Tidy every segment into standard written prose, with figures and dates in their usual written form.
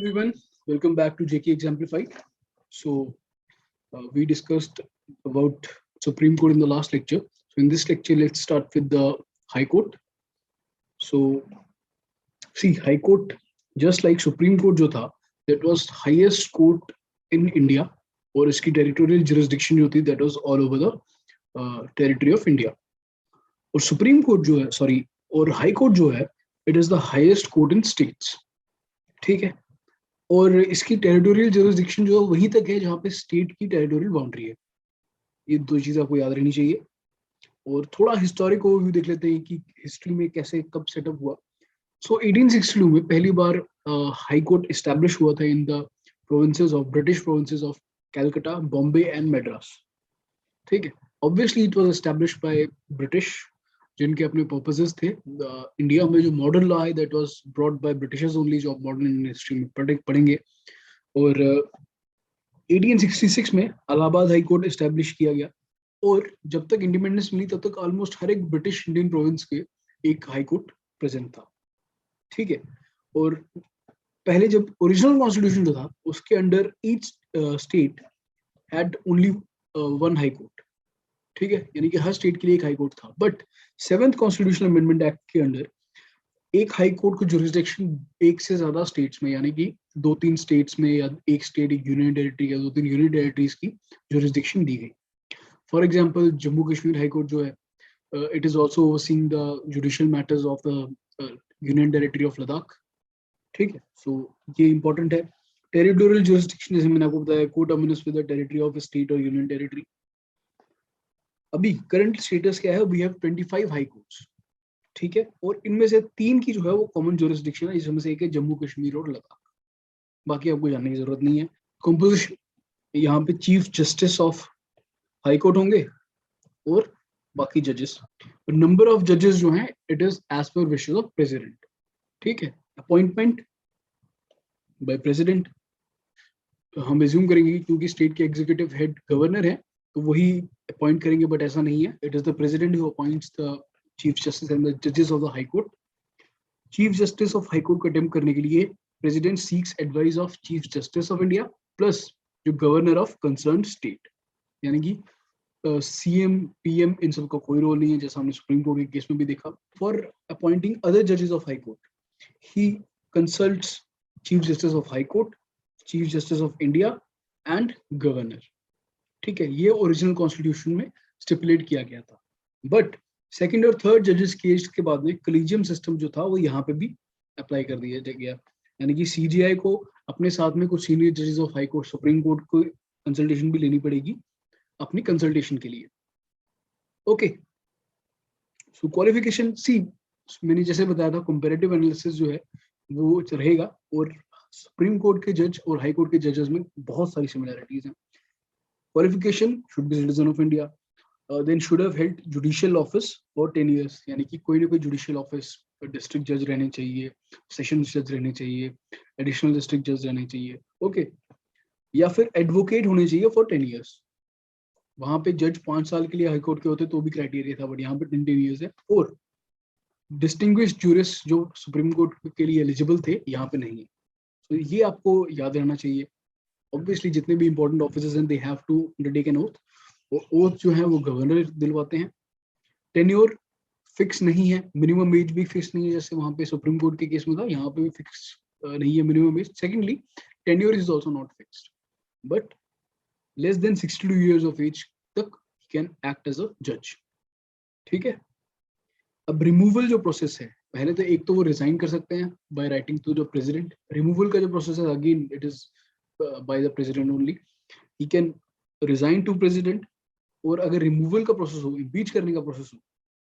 everyone, welcome back to JK Exemplified. So we discussed about Supreme Court in the last lecture. So in this lecture, let's start with the High Court. So see, High Court, just like Supreme Court जो था, that was highest court in India, और इसकी territorial jurisdiction जो थी, that was all over the territory of India. और Supreme Court जो है, sorry, और High Court जो है, it is the highest court in states. ठीक है, और इसकी टेरिटोरियल ज्यूरिसडिक्शन जो है वहीं तक है जहाँ पे स्टेट की टेरिटोरियल बाउंड्री है. ये दो चीजें आपको याद रहनी चाहिए. और थोड़ा हिस्टोरिक ओवरव्यू देख लेते हैं कि हिस्ट्री में कैसे कब सेटअप हुआ. सो 1862 में पहली बार हाई कोर्ट एस्टैब्लिश हुआ था in the provinces of British provinces of Calcutta, Bombay and Madras. ठीक है, obviously it was established by British, जिनके अपने पर्पसेस थे. इंडिया में जो मॉडर्न लॉ है that was brought by Britishers only, जो आप मॉडर्न इंडियन हिस्ट्री में पढ़ेंगे. और 1866 में इलाहाबाद हाई कोर्ट एस्टैब्लिश किया गया. और जब तक इंडिपेंडेंस मिली तब तक ऑलमोस्ट हर एक ब्रिटिश इंडियन प्रोविंस के एक हाई कोर्ट प्रेजेंट था. ठीक है, और पहले जब ओरिजिनल कॉन्स्टिट्यूशन जो था उसके under each state had only one high court. ठीक है, यानी कि हर स्टेट के लिए एक हाई कोर्ट था. But 7th constitutional amendment act के अंडर एक हाई कोर्ट को जुरिसडिक्शन एक से ज्यादा स्टेट्स में, यानी कि 2-3 स्टेट्स में, या एक स्टेट एक यूनियन टेरिटरी या 2-3 यूनियन टेरिटरीज की जुरिसडिक्शन दी गई. For example Jammu Kashmir high court जो है, it is also overseeing the judicial matters of the union territory of Ladakh. ठीक है, सो ये इंपॉर्टेंट है. टेरिटोरियल जुरिसडिक्शन जैसे मैंने आपको बताया, coterminous with the territory of state और यूनियन टेरिटरी. अभी करंट स्टेटस क्या है? We have 25 high courts. ठीक है, और इनमें से 3 की जो है वो कॉमन जुरिसडिक्शन है, जिसमें से एक है जम्मू कश्मीर और लद्दाख. बाकी आपको जानने की जरूरत नहीं है. कंपोजिशन, यहाँ पे chief justice of high court होंगे और बाकी जजेस. नंबर ऑफ जजेस जो हैं it is as per wishes of president. ठीक है, अपॉइंटमेंट बाय प्रेसिडेंट हम एज्यूम करेंगे क्योंकि स्टेट के एग्जीक्यूटिव हेड गवर्नर है तो वही अपॉइंट करेंगे, बट ऐसा नहीं है. It is the president who appoints the chief justice and the जजेस of the high court. Chief justice of high court को अटेम्प्ट करने के लिए president seeks advice of chief justice of India plus जो governor of concern state. यानी कि CM PM in सब का कोई रोल नहीं है, जैसा हमने सुप्रीम कोर्ट के केस में भी देखा. फॉर अपॉइंटिंग अदर जजेस of high court he consults chief justice of high court, chief justice of India and governor. ठीक है, ये ओरिजिनल कॉन्स्टिट्यूशन में स्टिपुलेट किया गया था. बट सेकंड और थर्ड जजेस केस के बाद में कॉलेजियम सिस्टम जो था वो यहाँ पे भी अप्लाई कर दिया गया. यानी कि सीजीआई को अपने साथ में कुछ सीनियर जजेस of high court, supreme court को कंसल्टेशन भी लेनी पड़ेगी अपनी कंसल्टेशन के लिए. ओके, सो क्वालिफिकेशन, सी मैंने जैसे बताया था कंपैरेटिव एनालिसिस जो है वो रहेगा, और सुप्रीम कोर्ट के जज और हाई कोर्ट के जजेस में बहुत सारी सिमिलैरिटीज हैं. Qualification, should be citizen of India, then should have held judicial office for 10 years. यानी कि कोई ना कोई जुडिशियल ऑफिस, डिस्ट्रिक्ट जज रहने चाहिए, सेशन जज रहने चाहिए, एडिशनल डिस्ट्रिक्ट जज रहने चाहिए. ओके, या फिर एडवोकेट होने चाहिए फॉर 10 years. वहां पे जज 5 साल के लिए हाई कोर्ट के होते तो भी क्राइटेरिया था, बट यहाँ पे 10 years है. और डिस्टिंग्विश्ड जूरिस्ट जो सुप्रीम कोर्ट के लिए एलिजिबल थे यहाँ पे नहीं है. तो ये आपको याद रहना चाहिए. ऑब्वियसली जितने भी इंपॉर्टेंट ऑफिसर्स हैं they have to undertake an oath. और ओथ जो है वो गवर्नर दिलवाते हैं. टेन्योर फिक्स नहीं है, मिनिमम एज भी फिक्स नहीं है, जैसे वहां पे सुप्रीम कोर्ट के केस में था, यहाँ पे भी फिक्स नहीं है minimum age. Secondly tenure is also not fixed, but less than 62 years of age तक कैन एक्ट एज अ जज. ठीक है, अब रिमूवल जो प्रोसेस है, पहले तो एक तो वो रिजाइन कर सकते हैं by writing to the president. Removal का जो प्रोसेस है again it is by the president only. He can resign to president, और अगर रिमूवल का प्रोसेस हो, इम्पीच करने का प्रोसेस हो,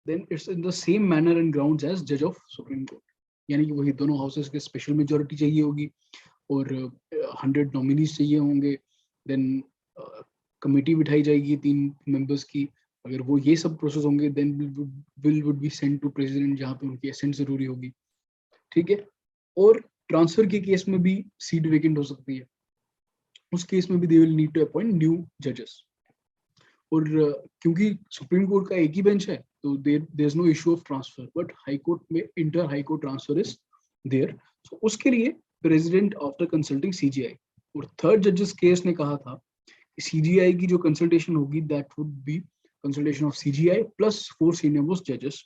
then it's in the same manner and grounds as जज ऑफ सुप्रीम कोर्ट. यानी कि वही दोनों हाउसेस के स्पेशल मेजोरिटी चाहिए होगी और 100 नॉमिनीज चाहिए होंगे. देन कमेटी बिठाई जाएगी 3 मेंबर्स की. अगर वो ये सब प्रोसेस होंगे then bill would be sent to president, जहाँ पे उनकी एसेंट जरूरी होगी. ठीक है, और ट्रांसफर के केस में भी सीट वेकेंट हो सकती है. उस केस में भी they will need to appoint new जजेस. और क्योंकि सुप्रीम कोर्ट का एक ही बेंच है तो there is no issue of transfer, but high court में inter high court transfer is there. So उसके लिए प्रेसिडेंट आफ्टर कंसल्टिंग सीजीआई। और थर्ड जजेस केस ने कहा था कि सीजीआई की जो कंसल्टेशन होगी that would be consultation of CGI plus 4 senior most जजेस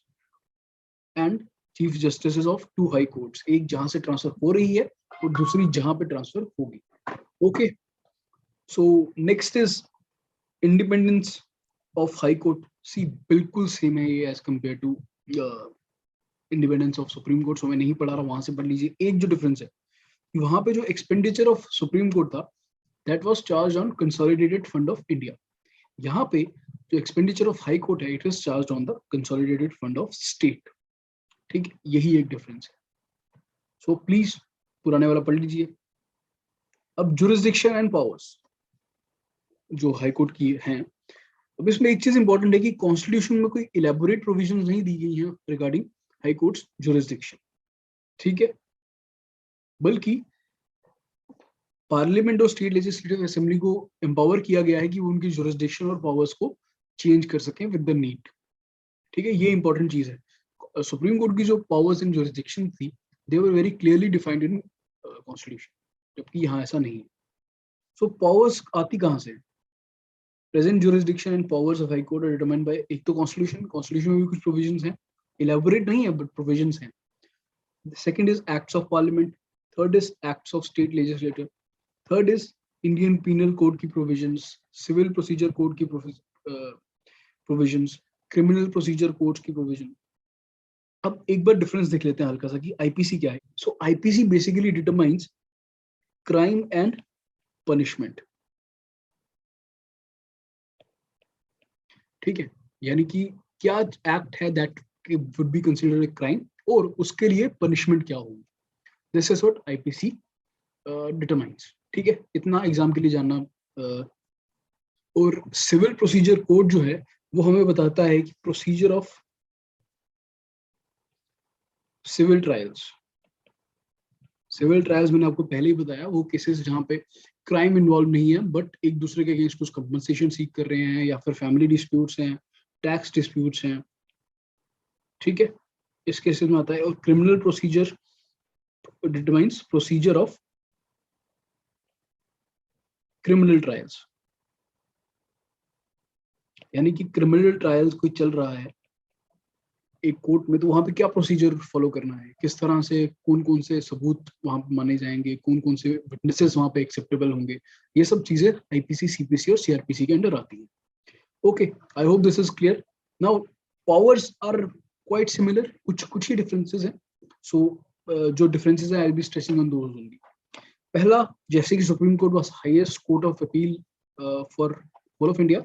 and chief justice of 2 high courts, एक जहां से ट्रांसफर हो रही है और दूसरी जहां पे ट्रांसफर होगी। Okay, so next is independence of high court. See बिल्कुल सेम है ये as compare to independence of supreme court, so मैं नहीं पढ़ा रहा, वहां से पढ़ लीजिए। एक जो डिफरेंस है, वहां पे जो एक्सपेंडिचर ऑफ सुप्रीम कोर्ट था that was charge on consolidated fund of India. यहाँ पे जो एक्सपेंडिचर ऑफ हाई कोर्ट है it is charge on the consolidated fund of state. ठीक है, यही एक डिफरेंस है। सो प्लीज पुराने वाला पढ़ लीजिए। अब जुरिस्डिक्शन एंड पावर्स जो हाई कोर्ट की हैं, अब इसमें एक चीज इंपॉर्टेंट है कि कॉन्स्टिट्यूशन में कोई इलेबोरेट प्रोविजंस नहीं दी गई हैं रिगार्डिंग हाई कोर्ट्स जुरिस्डिक्शन। ठीक है, बल्कि पार्लियामेंट और स्टेट लेजिस्लेटिव असेंबली को एम्पावर किया गया है कि वो उनकी जुरिस्डिक्शन और पावर्स को चेंज कर सकें विद द नीड। ठीक है, ये इंपॉर्टेंट चीज है। सुप्रीम कोर्ट की जो पावर्स एंड जुरिस्डिक्शन थी they were very clearly defined in constitution, जबकि यहाँ ऐसा नहीं है। सो पावर्स आती कहाँ से? Present jurisdiction and powers of high court are determined by, एक तो कॉन्स्टिट्यूशन में भी कुछ प्रोविजंस हैं, इलेबोरेट नहीं है बट प्रोविजंस हैं। Second is acts of parliament, third is acts of state legislative, third is Indian penal code की प्रोविजंस, सिविल प्रोसीजर कोड की प्रोविजंस, क्रिमिनल प्रोसीजर कोड की प्रोविजन। अब एक बार डिफरेंस देख लेते हैं हल्का सा कि आईपीसी क्या है। So IPC basically determines crime and punishment. ठीक है, यानी कि क्या एक्ट है that would be considered a crime और उसके लिए पनिशमेंट क्या होगी, this is what IPC determines. ठीक है, इतना एग्जाम के लिए जानना। और सिविल प्रोसीजर कोड जो है वो हमें बताता है कि procedure of civil trials. Civil trials मैंने आपको पहले ही बताया, वो केसेस जहां पे क्राइम इन्वॉल्व नहीं है बट एक दूसरे के अगेंस्ट कुछ कंपनसेशन सीख कर रहे हैं या फिर फैमिली डिस्प्यूट्स हैं, टैक्स डिस्प्यूट्स हैं। ठीक है, इस केसेस में आता है। और criminal procedure determines procedure of criminal trials, यानी कि क्रिमिनल ट्रायल्स कोई चल रहा है एक कोर्ट में तो वहां पे क्या प्रोसीजर फॉलो करना है, किस तरह से कौन कौन से सबूत वहां पे माने जाएंगे, कौन कौन से विटनेसेस वहां पे एक्सेप्टेबल होंगे, ये सब चीजें आईपीसी, सीपीसी और सीआरपीसी के अंडर आती हैं। Okay, I hope this is clear. Now powers are quite similar, कुछ ही डिफरेंसेस हैं। सो जो डिफरेंसेस हैं I will be stressing on those only. पहला, जैसे कि supreme court was highest court of appeal for whole of India,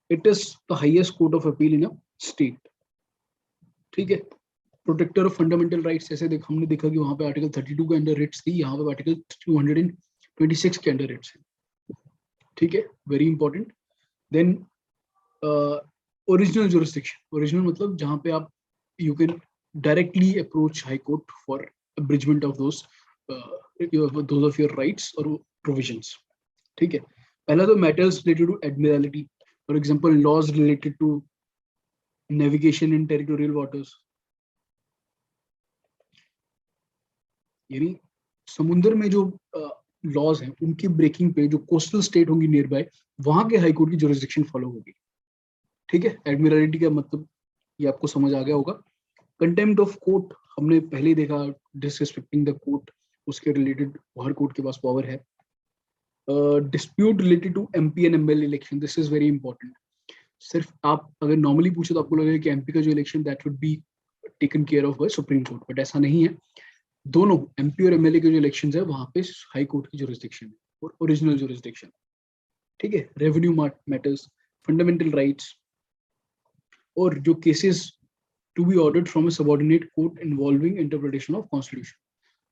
it is the highest court of appeal in a state. ठीक है, protector of fundamental rights, जैसे हमने देखा कि वहां पे आर्टिकल 32 के अंडर रिट्स थी, यहाँ पे आर्टिकल 226 के अंडर रिट्स है। ठीक है, very important. Then original jurisdiction, original मतलब जहां पे आप you can directly approach high court for abridgement of those of your rights और प्रोविजंस। ठीक है, पहला तो matters related to admiralty, for example laws related to navigation in territorial waters, यानी समुद्र में जो लॉज हैं उनकी ब्रेकिंग पे जो कोस्टल स्टेट होंगी नियर बाय, वहां के हाई कोर्ट की जुरिस्डिक्शन फॉलो होगी। ठीक है, एडमिरलिटी का मतलब ये आपको समझ आ गया होगा। कंटेम्प्ट ऑफ कोर्ट हमने पहले ही देखा, डिसरिस्पेक्टिंग द कोर्ट, उसके रिलेटेड हर कोर्ट के पास पावर है। Dispute related to MP and MLA election, this is very important. सिर्फ आप अगर नॉर्मली पूछे तो आपको लगेगा कि एमपी का जो election that would be taken care of by supreme court, but ऐसा नहीं है। दोनों एमपी और एमएलए के जो इलेक्शंस है वहां पे हाई कोर्ट की जुरिस्डिक्शन है और ओरिजिनल जुरिस्डिक्शन। ठीक है, रेवेन्यू मैटर्स, फंडामेंटल राइट्स, और जो cases to be ordered from a subordinate court involving interpretation of constitution,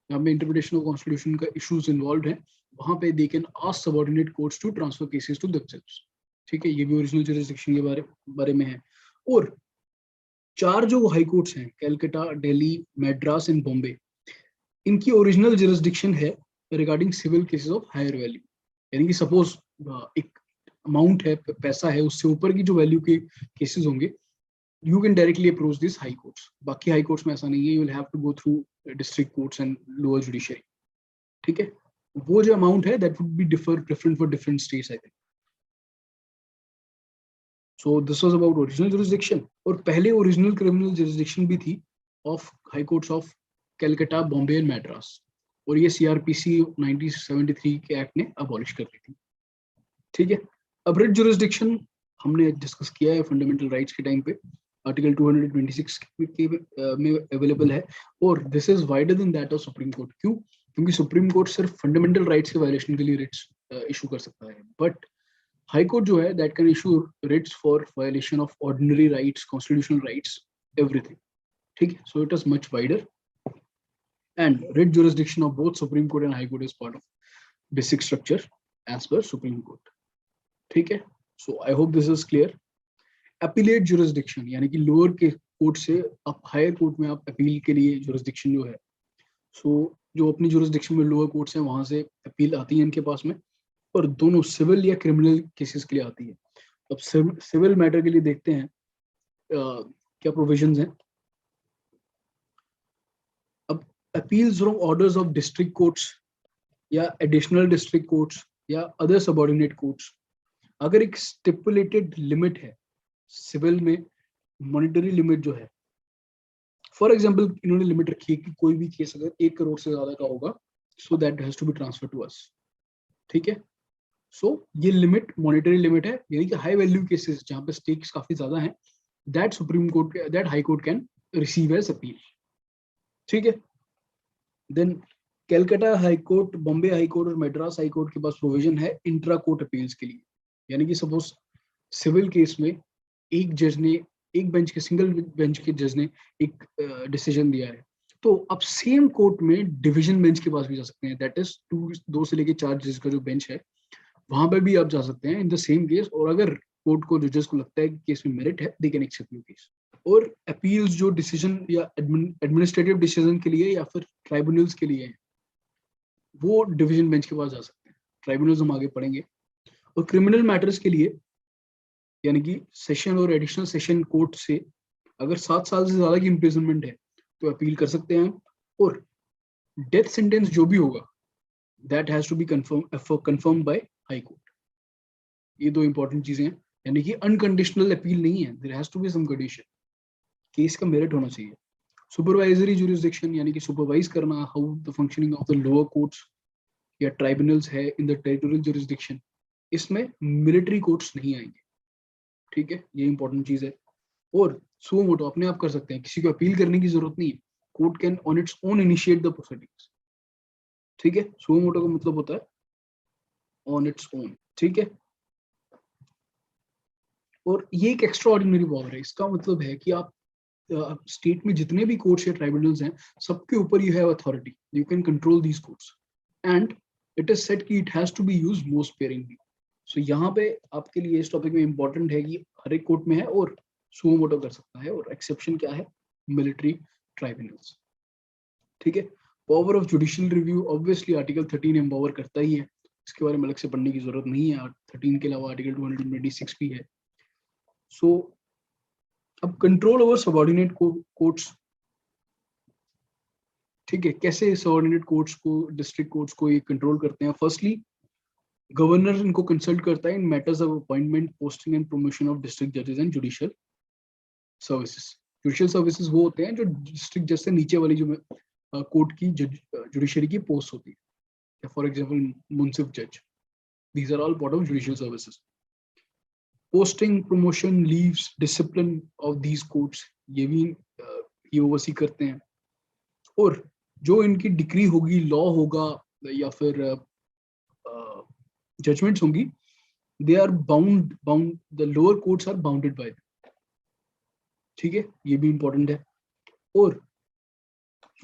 जहाँ पे इंटरप्रिटेशन ऑफ कॉन्स्टिट्यूशन का इश्यूज इन्वॉल्व है, वहां पे they can ask subordinate courts to transfer cases to themselves. ठीक है, ये भी ओरिजिनल जुरिस्डिक्शन के बारे में है। और 4 जो हाई कोर्ट्स हैं, कैलकाटा, दिल्ली, मद्रास एंड बॉम्बे, इनकी ओरिजिनल जुरिस्डिक्शन है regarding civil cases of higher value, यानी कि सपोज एक अमाउंट है, पैसा है, उससे ऊपर की जो वैल्यू के केसेस होंगे, you can directly approach this high courts. बाकी हाई कोर्ट्स में ऐसा नहीं है, you will have to go through district courts and lower judiciary. ठीक है, वो जो अमाउंट है that would be different for different states I think. So this was about original jurisdiction. और पहले ओरिजिनल क्रिमिनल जुरिसडिक्शन भी थी of high courts of Calcutta, Bombay and Madras, और ये सीआरपीसी 1973 के एक्ट ने अबॉलिश कर दी थी. ठीक है, अब रिट जुरिसडिक्शन हमने डिस्कस किया है फंडामेंटल राइट्स के टाइम पे, आर्टिकल 226 में अवेलेबल है, और this is wider than that of supreme court. क्यों? क्योंकि सुप्रीम कोर्ट सिर्फ फंडामेंटल राइट्स के वायलेशन के लिए रिट्स इशू कर सकता है, बट हाई कोर्ट जो है that can issue Ritz for violation of ordinary rights, constitutional rights, everything. ठीक है, सो it is much wider, and writ jurisdiction of both Supreme Court and High Court is part of basic structure as per Supreme Court. ठीक है, so I hope this is clear. Appellate jurisdiction यानी कि lower के court से आप higher court में आप appeal के लिए जुरिसडिक्शन जो है, so जो अपनी जुरिसडिक्शन में लोअर कोर्ट्स हैं वहां से अपील आती है इनके पास में, और दोनों सिविल या क्रिमिनल केसेस के लिए आती है. अब सिविल मैटर के लिए देखते हैं क्या प्रोविजंस हैं. appeals from orders of district courts या additional district courts या other subordinate courts, अगर एक stipulated limit है सिविल में, मॉनिटरी लिमिट जो है, फॉर एग्जांपल इन्होंने लिमिट रखी है कि कोई भी केस अगर 1 करोड़ से ज्यादा का होगा so that has to be transfer to us. ठीक है, सो ये लिमिट मॉनिटरी लिमिट है, यानी कि हाई वैल्यू केसेस जहां पे स्टेक्स काफी ज्यादा हैं, that supreme court, that high court can receive as appeal. ठीक है, then Calcutta high court, Bombay high court और मद्रास हाई कोर्ट के पास प्रोविजन है इंट्रा कोर्ट अपील्स के लिए. यानी कि सपोज सिविल केस में एक जज ने, एक बेंच के, सिंगल बेंच के जज ने एक डिसीजन दिया है, तो अब सेम कोर्ट में डिवीजन बेंच के पास भी जा सकते हैं. दैट इज 2 से लेके 4 जज का जो बेंच है वहां पर भी आप जा सकते हैं इन द सेम केस, और अगर कोर्ट को, जजेस को लगता है कि केस में मेरिट है, they can accept your case. और अपील्स जो डिसीजन या एडमिनिस्ट्रेटिव डिसीजन के लिए या फिर ट्राइब्यूनल्स के लिए है, वो डिवीजन बेंच के पास जा सकते हैं. ट्राइब्यूनल्स हम आगे पढ़ेंगे. और क्रिमिनल मैटर्स के लिए, यानी कि सेशन और एडिशनल सेशन कोर्ट से अगर 7 साल से ज्यादा की इम्प्रिजनमेंट है तो अपील कर सकते हैं. और डेथ सेंटेंस जो भी होगा that has to be confirm by high court. ये 2 इंपॉर्टेंट चीजें हैं, यानी कि अनकंडीशनल अपील नहीं है, there has to be some condition, case का मेरिट होना चाहिए. सुपरवाइजरी जुरिसडिक्शन यानी कि सुपरवाइज करना, how the functioning of the lower courts या ट्राइब्यूनल्स है इन द टेरिटोरियल जुरिसडिक्शन, इसमें मिलिट्री कोर्ट्स नहीं आएंगे. ठीक है, ये इंपॉर्टेंट चीज है. और सुओ मोटो अपने आप कर सकते हैं, किसी को अपील करने की जरूरत नहीं है. Court can on its own initiate the proceedings. ठीक है, सुओ मोटो का मतलब होता है ऑन इट्स ओन. ठीक है, और ये एक एक्स्ट्रा ऑर्डिनरी पावर है. इसका मतलब है कि आप स्टेट में जितने भी कोर्ट्स या ट्राइब्यूनल्स हैं, सबके ऊपर you have authority, you can control these courts, and it is said कि it has to be used most sparingly. So यहाँ पे आपके लिए इस टॉपिक में इंपॉर्टेंट है कि हर एक कोर्ट में है और सुओ मोटो कर सकता है, और एक्सेप्शन क्या है, मिलिट्री ट्राइब्यूनल्स. ठीक है, power of judicial review obviously article 13 empower करता ही है, इसके बारे में अलग से पढ़ने की जरूरत नहीं है. 13 के अलावा आर्टिकल 226 भी है. सो अब कंट्रोल ओवर सबऑर्डिनेट कोर्ट्स. ठीक है, कैसे सबऑर्डिनेट कोर्ट्स को, डिस्ट्रिक्ट कोर्ट्स को ये कंट्रोल करते हैं. फर्स्टली गवर्नर इनको कंसल्ट करता है in matters of appointment, posting and promotion of district जजेस and judicial services. Judicial services वो होते हैं जो डिस्ट्रिक्ट जज से नीचे वाली जो कोर्ट की जुडिशरी की पोस्ट होती है, फॉर एग्जांपल मुंसिफ जज. These are all part of judicial services. Posting, promotion, leaves, discipline of these courts, ये भी ये ओवरसी करते हैं. और जो इनकी डिक्री होगी, लॉ होगा या फिर जजमेंट्स होंगी, they are bound the lower courts are bounded by them. ठीक है, ये भी इंपॉर्टेंट है. और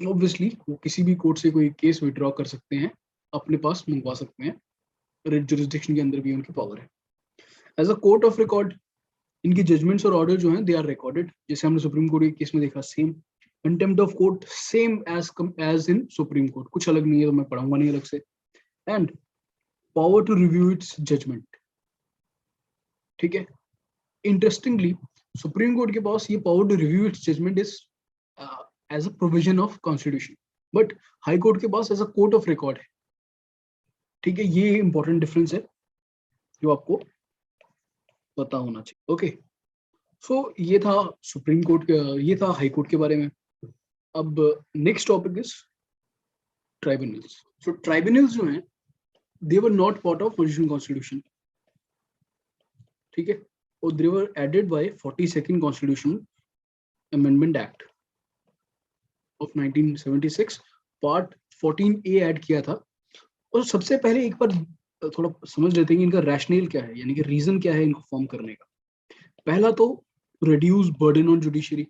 ऑब्वियसली वो किसी भी कोर्ट से कोई केस विड्रॉ कर सकते हैं, अपने पास मंगवा सकते हैं. रिट जुरिसडिक्शन के अंदर भी उनकी पावर है. As a court of record, इनकी जजमेंट्स और ऑर्डर जो हैं दे आर रिकॉर्डेड, जैसे हमने सुप्रीम कोर्ट के केस में देखा. Same contempt of court, same as in supreme court, कुछ अलग नहीं है, तो मैं पढ़ाऊंगा नहीं अलग से. And power to review its judgement. ठीक है, इंटरेस्टिंगली सुप्रीम कोर्ट के पास ये power to review its judgement is as a provision of constitution, but high court के पास as a court of record है. ठीक है, ये इंपॉर्टेंट डिफरेंस है जो आपको पता होना चाहिए। ओके, सो ये था सुप्रीम कोर्ट के, ये था हाई कोर्ट के बारे में। अब next topic is tribunals. So tribunals जो हैं they were not part of original constitution, ठीक है, और they were added by 42nd constitutional amendment act of 1976, part 14A add किया था। और सबसे पहले एक बार थोड़ा समझ लेते हैं कि इनका रैशनल क्या है, यानी कि रीजन क्या है इनको फॉर्म करने का। पहला तो रिड्यूस बर्डन ऑन जुडिशरी।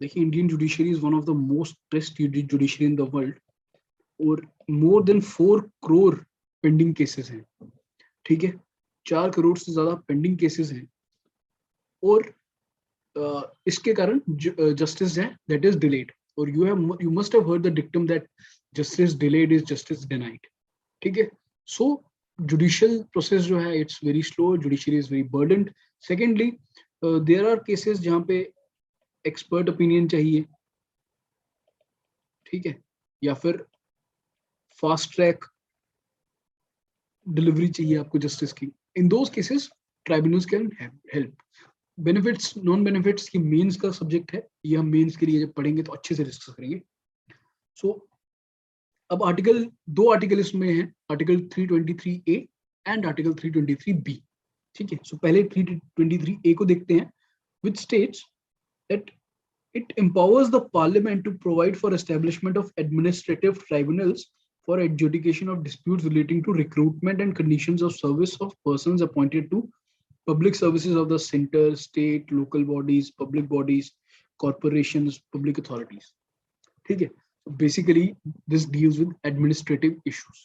देखिए, Indian judiciary is one of the most stressed judiciary in the world, और more than 4 crore pending cases हैं, ठीक है, 4 करोड़ से ज्यादा पेंडिंग केसेस हैं, और इसके कारण जस्टिस है दैट इज डिलेड, और you must have heard the dictum that justice delayed is justice denied, ठीक है। सो जुडिशियल प्रोसेस जो है it's very slow, judiciary is very burdened. Secondly, there are cases जहाँ पे एक्सपर्ट ओपिनियन चाहिए, ठीक है, या फिर फास्ट ट्रैक डिलीवरी चाहिए आपको जस्टिस की। In those cases tribunals can help. Benefits non benefits की मेंस का सब्जेक्ट है, ये हम मेंस के लिए जब पढ़ेंगे तो अच्छे से डिस्कस करेंगे। सो अब दो आर्टिकल इसमें है, article 323A and article 323B, ठीक है। सो पहले 323A को देखते हैं, which states that it empowers the parliament to provide for establishment of administrative tribunals for adjudication of disputes relating to recruitment and conditions of service of persons appointed to public services of the center, state, local bodies, public bodies, corporations, public authorities, ठीक है। Basically this deals with administrative issues,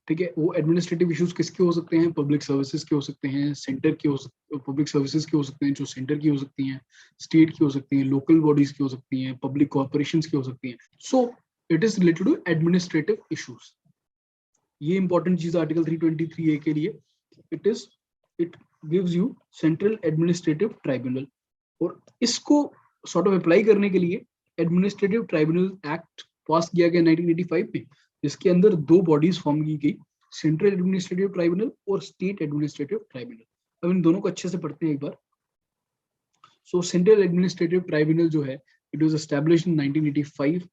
ठीक है। वो administrative issues किसके हो सकते हैं? Public services के हो सकते हैं, सेंटर के हो सकते, पब्लिक सर्विसेज के हो सकते हैं जो सेंटर की हो सकती हैं, स्टेट की हो सकती हैं, लोकल बॉडीज की हो सकती हैं, पब्लिक कॉर्पोरेशंस की हो सकती हैं। So it is related to administrative issues. ये इंपॉर्टेंट चीज आर्टिकल 323A के लिए, it gives you central administrative tribunal, और इसको सॉर्ट ऑफ अप्लाई करने के लिए एडमिनिस्ट्रेटिव ट्राइब्यूनल एक्ट पास किया गया 1985 में, जिसके अंदर 2 बॉडीज फॉर्म की गई, सेंट्रल एडमिनिस्ट्रेटिव ट्राइब्यूनल और स्टेट एडमिनिस्ट्रेटिव ट्राइब्यूनल। अब इन दोनों को अच्छे से पढ़ते हैं एक बार। सो सेंट्रल एडमिनिस्ट्रेटिव ट्राइब्यूनल जो है इट वाज एस्टैब्लिश्ड इन 1985,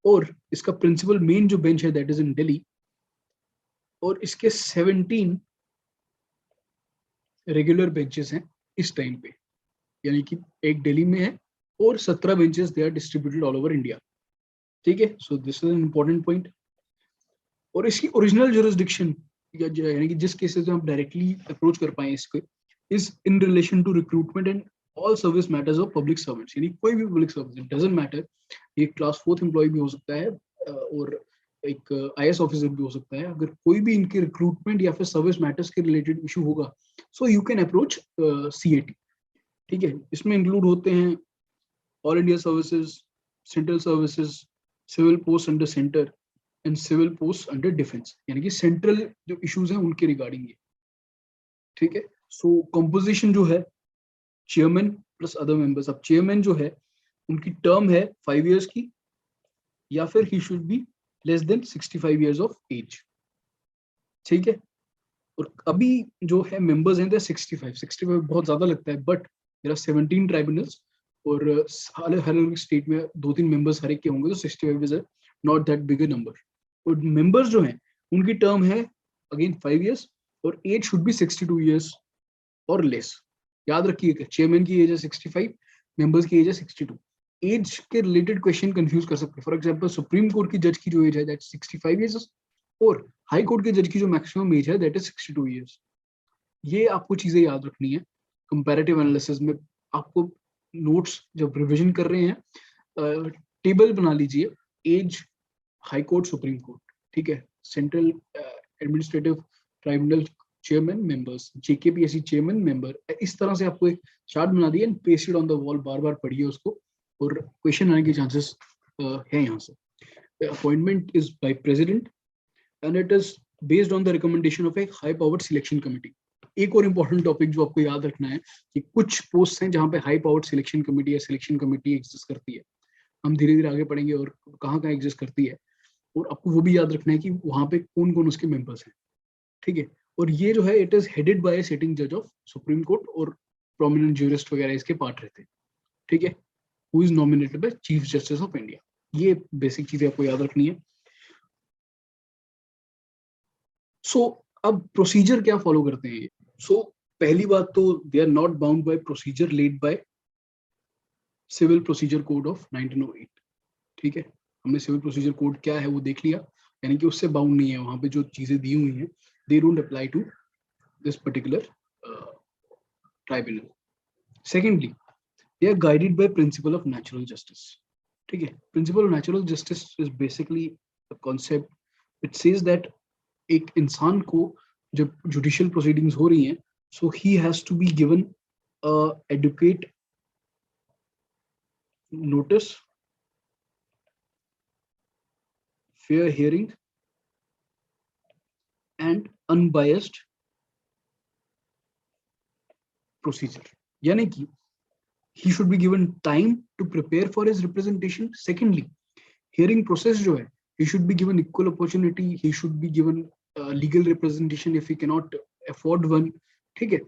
और इसका प्रिंसिपल मेन जो बेंच है दैट इज इन दिल्ली, और इसके 17 रेगुलर बेंचेस हैं इस टाइम पे, यानी कि एक दिल्ली में है और 17 benches they are distributed all over India, ठीक है। So this is an important point. और इसकी ओरिजिनल जुरिस्डिक्शन, यानी कि जिस केसेस में आप डायरेक्टली अप्रोच कर पाए इसको, is in relation to recruitment and all service matters of public servants, यानी कोई भी public service, it doesn't matter, ये क्लास 4th एम्प्लॉय भी हो सकता है और एक IAS ऑफिसर भी हो सकता है, अगर कोई भी इनके रिक्रूटमेंट या फिर सर्विस मैटर्स के रिलेटेड इशू होगा, so you can approach CAT, ठीक है। इसमें इंक्लूड होते हैं all India services, central services, civil post under centre and civil post under defence, यानी कि सेंट्रल जो इश्यूज हैं उनके रिगार्डिंग ये, ठीक है। सो कंपोजिशन जो है चेयरमैन प्लस अदर मेंबर्स। अब चेयरमैन जो है उनकी टर्म है 5 इयर्स की, या फिर he should be less than 65 years of age, ठीक है। और अभी जो है मेंबर्स हैं 65 बहुत ज्यादा लगता है, बट देयर आर 17 ट्राइब्यूनल्स, और हर स्टेट में 2-3 मेंबर्स हर एक के होंगे, तो 65 is not that big a number. और मेंबर्स जो हैं उनकी टर्म है अगेन 5 इयर्स, और एज शुड बी 62 इयर्स और लेस। याद रखिएगा, चेयरमैन की एज है 65, मेंबर्स की एज है 62। एज के रिलेटेड क्वेश्चन कंफ्यूज कर सकते हैं। फॉर एग्जांपल सुप्रीम कोर्ट की जज की जो एज है दैट 65 इयर्स, और हाई कोर्ट के जज की जो मैक्सिमम एज है दैट इज 62 इयर्स। ये आपको चीजें याद रखनी है कंपैरेटिव एनालिसिस में। आपको नोट्स जब रिवीजन कर रहे हैं टेबल बना लीजिए, as high court, supreme court, ठीक है, central administrative tribunal chairman, members, JKPSC chairman, member, इस तरह से आपको एक चार्ट बना दिया and paste it on the wall, बार बार पढ़िए उसको, और क्वेश्चन आने के चांसेस है यहाँ से। Appointment is by president and it is based on the recommendation of A high powered selection committee. एक और इंपॉर्टेंट टॉपिक जो आपको याद रखना है कि कुछ पोस्ट हैं जहाँ पे हाई पावर्ड सिलेक्शन कमेटी या सिलेक्शन कमेटी एग्जिस्ट करती है, हम धीरे धीरे आगे पढ़ेंगे और कहाँ कहाँ एग्जिस्ट करती है। और आपको वो भी याद रखना है कि वहां पे कौन कौन उसके मेंबर्स हैं, ठीक है। और ये जो है it is headed by sitting जज ऑफ सुप्रीम कोर्ट, और प्रोमिनेंट ज्यूरिस्ट वगैरह इसके पार्ट रहते हैं, ठीक है, who is nominated by chief justice of India. ये बेसिक चीजें आपको याद रखनी है। सो अब प्रोसीजर क्या फॉलो करते हैं ये? सो पहली बात तो they are not bound by procedure laid by civil procedure code of 1908, ठीक है। हमने सिविल प्रोसीजर कोड क्या है वो देख लिया, यानी कि उससे बाउंड नहीं है, वहां पे जो चीजें दी हुई हैं they don't apply to this particular tribunal. Secondly, they are guided by principle of natural justice, ठीक है। Principle of natural justice is basically a concept it says that एक इंसान को जब जुडिशियल प्रोसीडिंग्स हो रही हैं, so he has to be given adequate notice, fair hearing and unbiased procedure, यानी कि he should be given time to prepare for his representation. Secondly, hearing process जो है, he should be given equal opportunity, he should be given legal representation if he cannot afford one, ठीक है।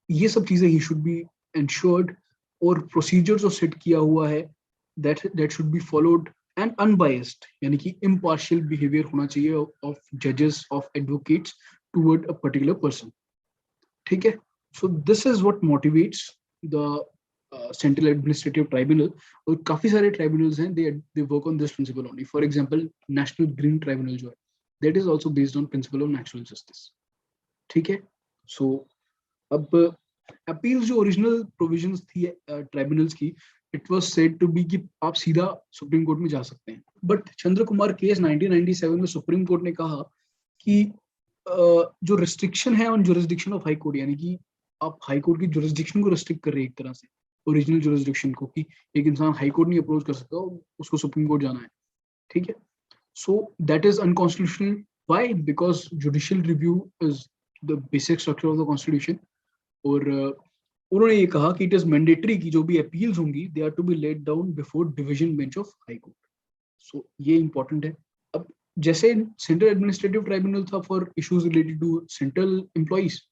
ये सब चीजें he should be ensured, और procedure जो set किया हुआ है that should be followed, and unbiased यानी कि impartial behavior होना चाहिए of judges, of advocates toward a particular person, ठीक है। So this is what motivates the central administrative tribunal, और काफी सारे ट्राइब्यूनल्स हैं they work on this principle only. For example national green tribunal जो है that is also based on principle of natural justice, ठीक है। सो अब appeal जो ओरिजिनल प्रोविजंस थी ट्राइब्यूनल्स की, it was said to be कि आप सीधा सुप्रीम कोर्ट में जा सकते हैं, बट चंद्र कुमार केस 1997 में सुप्रीम कोर्ट ने कहा कि जो रिस्ट्रिक्शन है on jurisdiction of high court, यानी कि आप हाई कोर्ट की जुरिस्डिक्शन को रिस्ट्रिक्ट कर रहे हैं एक तरह से, ओरिजिनल जुरिस्डिक्शन को, कि एक इंसान हाई कोर्ट नहीं अप्रोच कर सकता, उसको सुप्रीम कोर्ट जाना है, ठीक है। So that is unconstitutional. Why? Because judicial review is the basic structure of the constitution, और उन्होंने ये कहा कि इट इज मैंडेटरी कि जो भी अपील्स होंगी they are to be laid down before division bench of high court. So ये इंपॉर्टेंट है। अब जैसे सेंट्रल एडमिनिस्ट्रेटिव ट्राइब्यूनल था for issues related to central employees,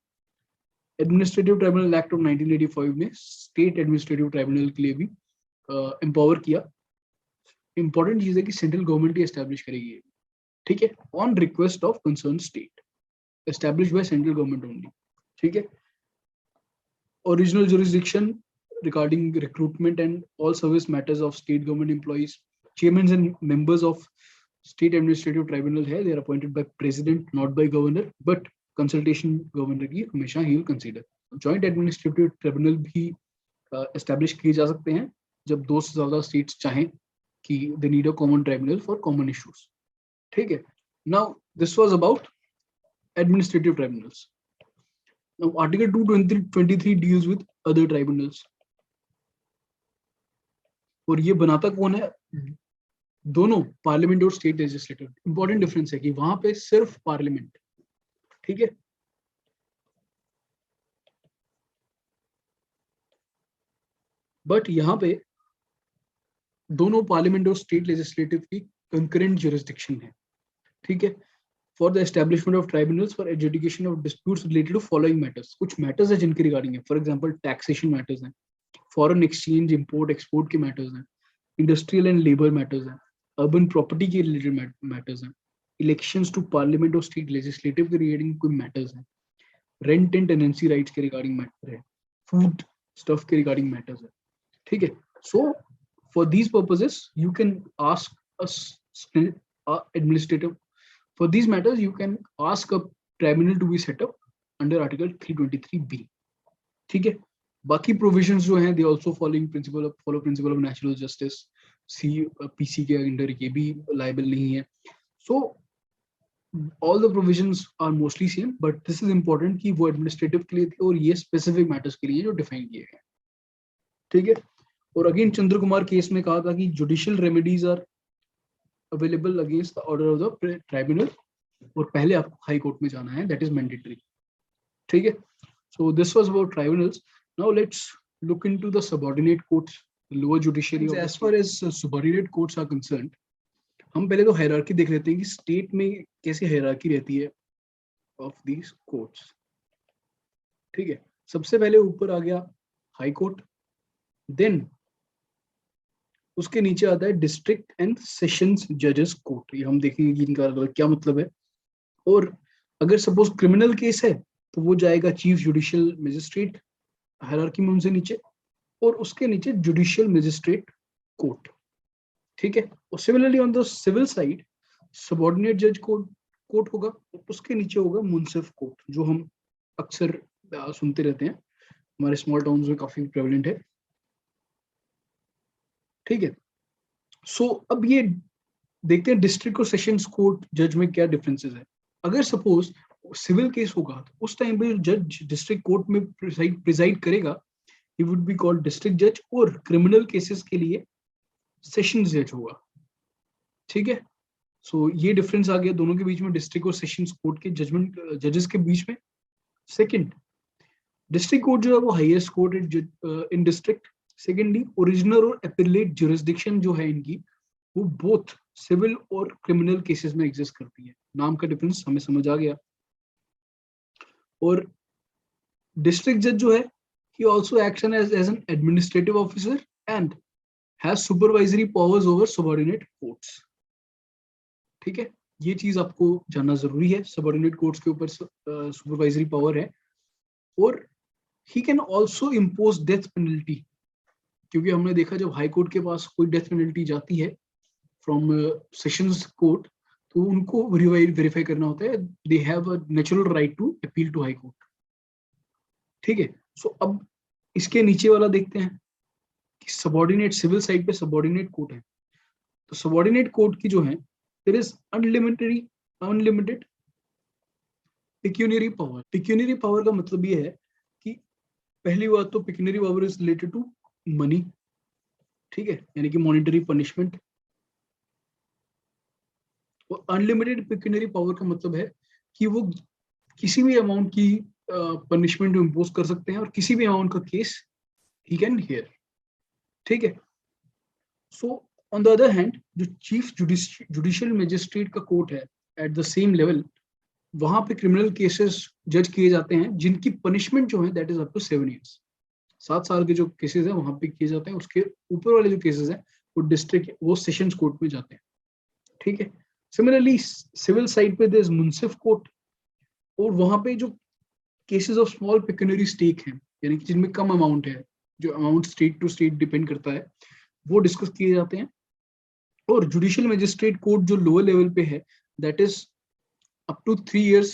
administrative tribunal act of 1985 ने स्टेट एडमिनिस्ट्रेटिव ट्राइब्यूनल के लिए भी एम्पावर किया। इंपॉर्टेंट चीज है कि सेंट्रल गवर्नमेंट ही एस्टैब्लिश करेगी, ठीक है, on request of concern state, establish by central government only, ठीक है। Original jurisdiction regarding recruitment and all service matters of state government employees, chairmen and members of state administrative tribunal है, they are appointed by president not by governor, but consultation governor की हमेशा he will consider। joint administrative tribunal भी establish किए जा सकते हैं जब दो से ज्यादा states चाहें कि they need a common tribunal for common issues, ठीक है। now this was about administrative tribunals। now article 223 deals with other tribunals, और ये बनाता कौन है? दोनों पार्लियामेंट और स्टेट लेजिस्लेटिव। इंपॉर्टेंट डिफरेंस है कि वहां पे सिर्फ पार्लियामेंट, ठीक है, बट यहाँ पे दोनों पार्लियामेंट और स्टेट लेजिस्लेटिव की कंकरेंट जुरिस्डिक्शन है, ठीक है। For the establishment of tribunals for adjudication of disputes related to following matters, कुछ मैटर्स है जिनके रिगार्डिंग है, फॉर एग्जांपल टैक्सेशन मैटर्स हैं, फॉरेन एक्सचेंज इंपोर्ट एक्सपोर्ट के मैटर्स हैं, इंडस्ट्रियल एंड लेबर मैटर्स हैं, अर्बन प्रॉपर्टी के रिलेटेड मैटर्स हैं, इलेक्शंस टू पार्लियामेंट और स्टेट लेजिस्लेटिव के रिगार्डिंग कोई मैटर्स हैं, रेंट एंड टेनेंसी राइट्स के रिगार्डिंग मैटर है, फूड स्टफ के रिगार्डिंग मैटर्स है, ठीक है। So for these purposes you can ask administrative, for these matters you can ask a tribunal to be set up under article 323b, ठीक है। बाकी provisions जो हैं they also following principle of natural justice, PC के under ये भी liable नहीं है। So all the provisions are mostly same, but this is important कि वो एडमिनिस्ट्रेटिव के लिए थे और ये स्पेसिफिक मैटर्स के लिए जो डिफाइन किए गए, ठीक है। और अगेन चंद्र कुमार केस में कहा था कि judicial remedies are available against the order of the tribunal, और पहले आपको हाई कोर्ट में जाना है, दैट इज मैंडेटरी, ठीक है। So this was about tribunals. Now let's look into the subordinate courts, the lower judiciary. As far as subordinate courts are concerned, हम पहले तो हायरार्की देख लेते हैं कि स्टेट में कैसे हायरार्की रहती है ऑफ दीज कोर्ट्स। ठीक है, सबसे पहले ऊपर आ गया हाई कोर्ट, देन उसके नीचे आता है डिस्ट्रिक्ट एंड सेशंस जजेस कोर्ट। ये हम देखेंगे कि इनका अलग क्या मतलब है। और अगर सपोज क्रिमिनल केस है तो वो जाएगा चीफ जुडिशियल मजिस्ट्रेट हायरार्की में उनसे नीचे, और उसके नीचे जुडिशियल मजिस्ट्रेट कोर्ट। ठीक है, और similarly on the civil side subordinate जज कोर्ट होगा, और उसके नीचे होगा मुंसिफ कोर्ट, जो हम अक्सर सुनते रहते हैं, हमारे स्मॉल टाउन्स में काफी प्रेवलेंट है। ठीक है, सो अब ये देखते हैं डिस्ट्रिक्ट और सेशंस कोर्ट जज में क्या डिफरेंसेस है। अगर सपोज सिविल केस होगा तो उस टाइम पे जज डिस्ट्रिक्ट कोर्ट में प्रिसाइड करेगा, he would be called district जज, और क्रिमिनल केसेस के लिए सेशंस जज होगा। ठीक है, सो ये डिफरेंस आ गया दोनों के बीच में, डिस्ट्रिक्ट और सेशंस कोर्ट के जजमेंट जजेस के बीच में। सेकंड, डिस्ट्रिक्ट कोर्ट जो है वो हाईएस्ट कोर्ट इन डिस्ट्रिक्ट। सेकेंडली, ओरिजिनल और एपिलेट ज्यूरिसडिक्शन जो है इनकी, वो बोथ सिविल और क्रिमिनल केसेस में एग्जिस्ट करती है। नाम का डिफरेंस हमें समझ आ गया। और डिस्ट्रिक्ट जज जो है, he also acts as an administrative officer and has supervisory powers over subordinate courts। ठीक है, ये चीज आपको जानना जरूरी है, सबऑर्डिनेट कोर्ट्स के ऊपर सुपरवाइजरी पावर है। और he can also impose death penalty, क्योंकि हमने देखा जब हाई कोर्ट के पास कोई डेथ पेनल्टी जाती है फ्रॉम सेशंस कोर्ट, तो उनको वेरीफाई करना होता है, they have a natural right to appeal to high court. ठीक है, सो अब इसके नीचे वाला देखते हैं कि सबऑर्डिनेट, सिविल साइड पे सबऑर्डिनेट कोर्ट है। तो सबऑर्डिनेट कोर्ट की जो है, there is unlimited pecuniary power. Pecuniary power का मतलब ये है कि पहली बात तो pecuniary power is related to money. ठीक है, यानी कि मॉनिटरी पनिशमेंट। और अनलिमिटेड पिक्यूनियरी पावर का मतलब है कि वो किसी भी अमाउंट की पनिशमेंट इम्पोज कर सकते हैं और किसी भी अमाउंट का केस ही कैन हियर। ठीक है, so on the other hand जो चीफ जुडिशियल मजिस्ट्रेट का कोर्ट है एट द सेम लेवल, वहां पे क्रिमिनल केसेस जज किए जाते हैं जिनकी पनिशमेंट जो है that is up to 7 years। 7 साल के जो केसेस है वहां पे किए जाते हैं। उसके ऊपर वाले जो केसेस है वो डिस्ट्रिक्ट, वो सेशंस कोर्ट में जाते हैं। ठीक है, सिमिलरली सिविल साइड पे देयर इज मुंसिफ कोर्ट, और वहां पे जो cases of small pecuniary stake है, यानी कि जिनमें कम अमाउंट है, जो amount state to state depend करता है, वो डिस्कस किए जाते हैं। और जुडिशियल मजिस्ट्रेट कोर्ट जो लोअर लेवल पे है, that is up to 3 years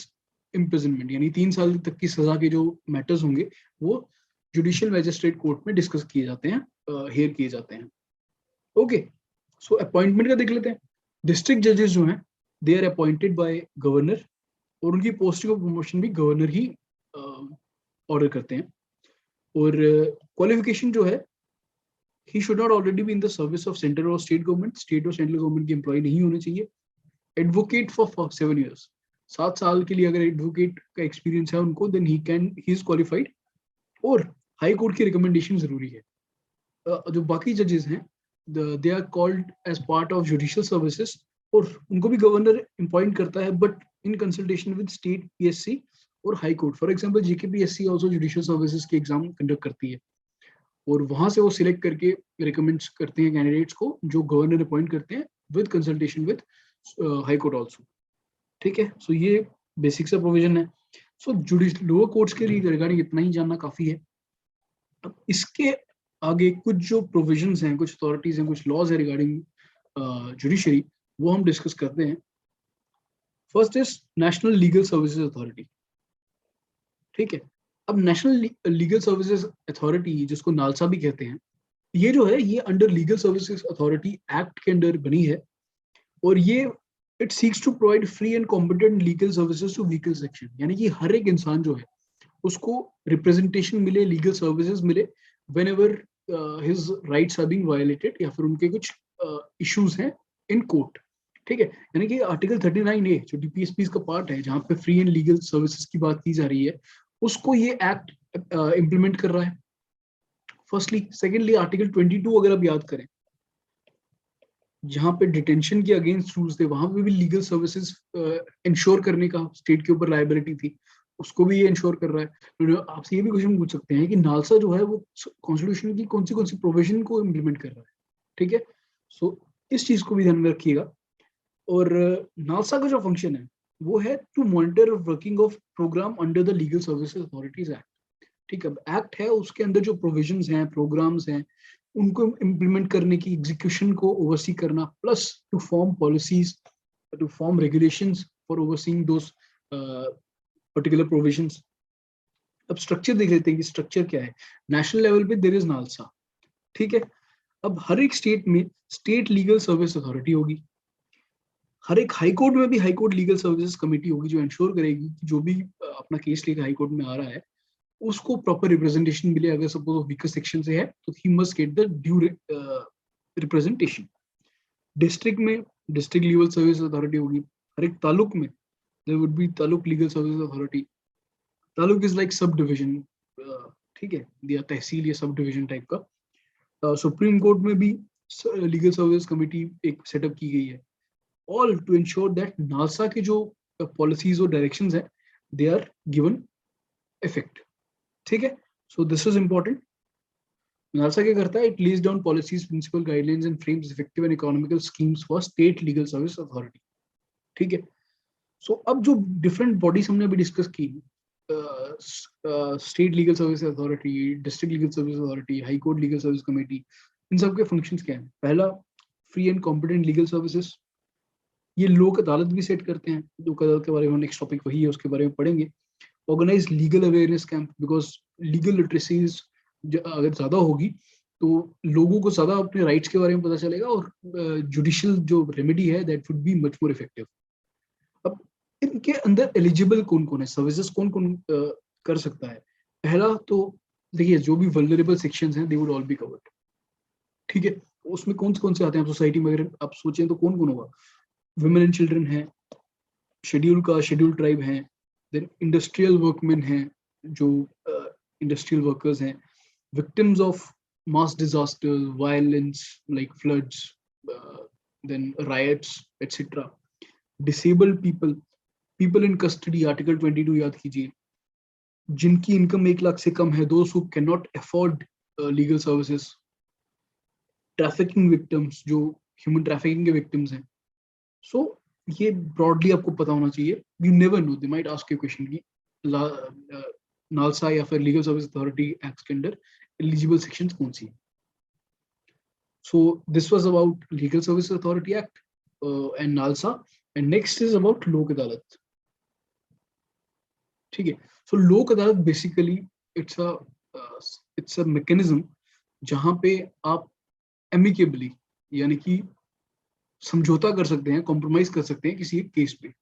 imprisonment, यानी 3 साल तक की सजा के जो मैटर्स होंगे वो जुडिशियल मजिस्ट्रेट कोर्ट में डिस्कस किए जाते हैं, हेयर किए जाते हैं। ओके, सो अपॉइंटमेंट का देख लेते हैं। डिस्ट्रिक्ट जजेस जो हैं, they are appointed by governor, और उनकी पोस्टिंग और प्रमोशन भी गवर्नर ही ऑर्डर करते हैं। और क्वालिफिकेशन जो है, he should not already be in the service of central और स्टेट गवर्नमेंट, स्टेट और सेंट्रल गवर्नमेंट के एम्प्लॉय नहीं होने चाहिए। एडवोकेट फॉर 7 years, 7 साल के लिए अगर एडवोकेट का एक्सपीरियंस है उनको, देन ही इज क्वालिफाइड। और हाई कोर्ट की रिकमेंडेशन जरूरी है। जो बाकी जजेस हैं, they are called as part of judicial services, और उनको भी गवर्नर अपॉइंट करता है, but in consultation with state PSC और high court. For example JKPSC also judicial services के एग्जाम कंडक्ट करती है, और वहां से वो सिलेक्ट करके रिकमेंड करते हैं कैंडिडेट्स को, जो गवर्नर अपॉइंट करते हैं with consultation with high court also. ठीक है, सो ये बेसिक सा प्रोविजन है। सो लोअर कोर्ट्स के लिए रिगार्डिंग इतना ही जानना काफी है। अब इसके आगे कुछ जो प्रोविजंस हैं, कुछ अथॉरिटीज हैं, कुछ लॉज है रिगार्डिंग जुडिशरी, वो हम डिस्कस करते हैं। First is national legal services authority. ठीक है, अब नेशनल लीगल सर्विसेज अथॉरिटी, जिसको नालसा भी कहते हैं, ये जो है, ये under legal services authority act के अंडर बनी है। और ये it seeks to provide free and competent legal services to weaker section, यानी कि हर एक इंसान जो है उसको रिप्रेजेंटेशन मिले, लीगल सर्विसेज मिले, whenever his rights are being violated, या फिर उनके कुछ इश्यूज हैं इन कोर्ट। ठीक है, यानी कि आर्टिकल 39A जो डीपीएसपी का पार्ट है, जहाँ पे फ्री एंड लीगल सर्विसेज की बात की जा रही है, उसको ये एक्ट इम्प्लीमेंट कर रहा है, फर्स्टली। सेकेंडली, आर्टिकल 22 अगर आप याद करें, जहाँ पे डिटेंशन के अगेंस्ट रूल्स थे वहां पे भी लीगल सर्विसेज इंश्योर करने का स्टेट के ऊपर लायबिलिटी थी, उसको भी ये इंश्योर कर रहा है। तो आपसे ये भी क्वेश्चन पूछ सकते हैं कि नालसा जो है वो कॉन्स्टिट्यूशन की कौन सी प्रोविजन को इम्प्लीमेंट कर रहा है, ठीक है। सो इस चीज को भी ध्यान में रखिएगा। और नालसा का जो फंक्शन है वो है to monitor working of programme under the legal services authorities act, ठीक है। एक्ट है, उसके अंदर जो प्रोविजंस हैं, प्रोग्राम्स हैं, उनको इम्प्लीमेंट करने की, एग्जीक्यूशन को ओवरसी करना, plus to form policies, to form regulations for overseeing those particular provisions. अब स्ट्रक्चर देख लेते हैं कि स्ट्रक्चर क्या है। नेशनल लेवल पे देयर इज नालसा, ठीक है। अब हर एक स्टेट में स्टेट लीगल सर्विस अथॉरिटी होगी, हर एक हाई कोर्ट में भी high court legal services committee होगी जो इंश्योर करेगी कि जो भी अपना केस लेकर हाई कोर्ट में आ रहा है उसको प्रॉपर रिप्रेजेंटेशन मिले। अगर सपोज वीकर सेक्शन से है तो he must get the due representation. District में डिस्ट्रिक्ट लीगल सर्विस अथॉरिटी होगी, हर एक तालुक में there would be taluk legal service authority. Taluk is like sub division, ठीक है, या तहसील या सब डिवीजन टाइप का। सुप्रीम कोर्ट में भी लीगल सर्विस कमेटी एक सेटअप की गई है, all to ensure that NALSA की जो पॉलिसीज और डायरेक्शंस हैं दे आर गिवन इफेक्ट, ठीक है। So this is important. NALSA क्या करता है, it lays down policies, principle, guidelines and frames effective and economical schemes for state legal service authority, ठीक है। सो अब जो डिफरेंट बॉडीज हमने अभी डिस्कस की, state legal service authority, district legal service authority, high court legal service committee, इन सब के फंक्शंस क्या हैं। पहला, free and competent legal services, ये लोक अदालत भी सेट करते हैं। लोक अदालत के बारे में नेक्स्ट टॉपिक वही है, उसके बारे में पढ़ेंगे। Organise legal awareness camp, because legal literacies अगर ज्यादा होगी तो लोगों को ज्यादा अपने राइट्स के बारे में पता चलेगा और जुडिशियल जो रेमेडी है that would be much more effective. अब इनके अंदर एलिजिबल कौन कौन है, सर्विसेज कौन कौन कर सकता है। पहला तो देखिए, जो भी वल्नरेबल सेक्शंस हैं they would all be covered, ठीक है। उसमें कौन से आते हैं, आप सोसाइटी में अगर आप सोचें तो कौन कौन होगा। वुमेन एंड चिल्ड्रन है, शेड्यूल ट्राइब है, देन इंडस्ट्रियल वर्कमेन हैं, जो इंडस्ट्रियल वर्कर्स हैं, victims of mass disasters, violence like floods, then riots, etc. Disabled people, people in custody, Article 22 याद कीजिए, जिनकी इनकम 1 लाख से कम है, those who cannot afford legal services, trafficking victims, जो ह्यूमन ट्रैफिकिंग के विक्टिम्स हैं। सो ये ब्रॉडली आपको पता होना चाहिए। You never know, they might ask you question की नालसा या फिर लीगल सर्विस अथॉरिटी एक्ट के अंडर एलिजिबल सेक्शंस कौन सी है। So this was about Legal Services Authority Act and NALSA, and next is about लोक अदालत, ठीक है। So लोक अदालत बेसिकली इट्स अ मैकेनिज्म जहां पे आप एमिकेबली, यानी कि समझौता कर सकते हैं, कॉम्प्रोमाइज कर सकते हैं किसी एक केस पे,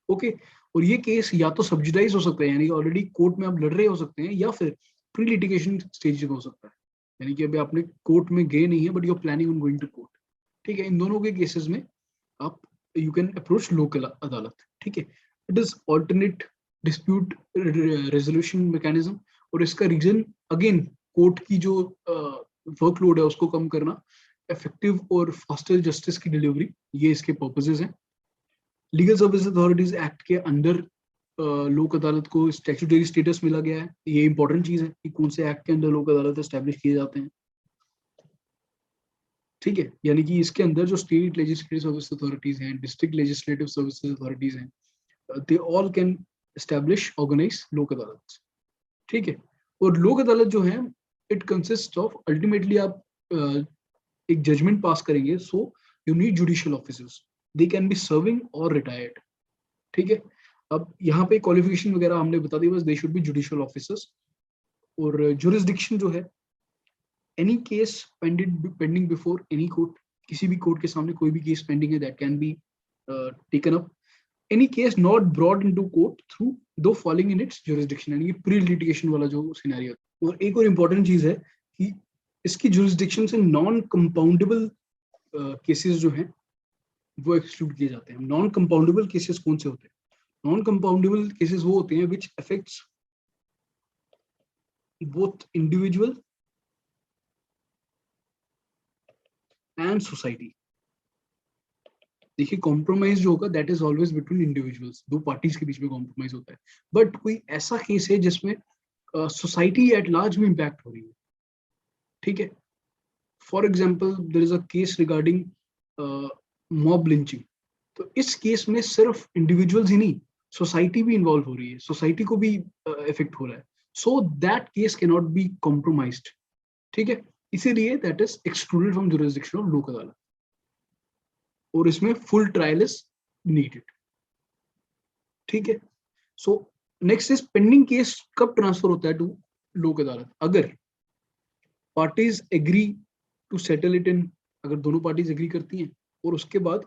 ओके। और ये केस या तो सब्सिडाइज हो सकता है, यानी कि ऑलरेडी कोर्ट में आप लड़ रहे हो सकते हैं, या फिर प्री लिटिगेशन स्टेज में हो सकता है, यानी कि अभी आपने कोर्ट में गए नहीं है but you are planning on going to court, ठीक है। इन दोनों के केसेस में आप यू कैन अप्रोच लोकल अदालत, ठीक है। It is alternate dispute resolution mechanism, और इसका रीजन अगेन कोर्ट की जो वर्कलोड है उसको कम करना, इफेक्टिव और फास्टर जस्टिस की डिलीवरी, ये इसके पर्पसेस हैं। लीगल सर्विस अथॉरिटीज एक्ट के अंडर लोक अदालत को स्टैट्यूटरी स्टेटस मिला गया है। ये इंपॉर्टेंट चीज है कि कौन से एक्ट के अंदर लोक अदालत एस्टैब्लिश किए जाते हैं, ठीक है। यानी कि इसके अंदर जो स्टेट लेजिस्लेटिव सर्विस अथॉरिटीज हैं, डिस्ट्रिक्ट लेजिस्लेटिव सर्विसेज अथॉरिटीज हैं, they all can establish organise Lok Adalat, ठीक है। और लोक अदालत जो है इट कंसिस्ट ऑफ, अल्टीमेटली आप एक जजमेंट पास करेंगे, so you need judicial officers, they can be serving और रिटायर्ड, ठीक है। अब यहाँ पे क्वालिफिकेशन वगैरह हमने बता दी, बस they should be judicial officers. और जुरिस्डिक्शन जो है, any case pending before any court, किसी भी कोर्ट के सामने कोई भी केस पेंडिंग है that can be taken up, any case not brought into court through दो फॉलिंग इन इट्स जुरिस्डिक्शन, यानी कि प्री लिटिगेशन वाला जो सिनेरियो। और एक और इम्पोर्टेंट चीज है कि इसकी जुरिस्डिक्शन से नॉन कंपाउंडेबल केसेस जो हैं वो एक्सक्लूड किए जाते हैं। नॉन कंपाउंडेबल केसेस कौन से होते हैं? नॉन कंपाउंडेबल केसेस वो होते हैं which affects both individual and society, देखिए कॉम्प्रोमाइज जो होगा that is always between individuals, दो पार्टीज के बीच में कॉम्प्रोमाइज होता है। बट कोई ऐसा केस है जिसमें सोसाइटी एट लार्ज में इम्पैक्ट हो रही है, ठीक है, for example there is a case regarding mob lynching, तो इस केस में सिर्फ इंडिविजुअल्स ही नहीं, सोसाइटी भी इन्वॉल्व हो रही है, सोसाइटी को भी इफेक्ट हो रहा है, so that case can not be compromised, ठीक है, इसीलिए that is excluded from jurisdiction of लोक अदालत, और इसमें फुल ट्रायल इज नीडेड, ठीक है। So next is pending case कब ट्रांसफर होता है टू लोक अदालत, अगर parties agree to settle it in, अगर दोनों पार्टीज एग्री करती हैं और उसके बाद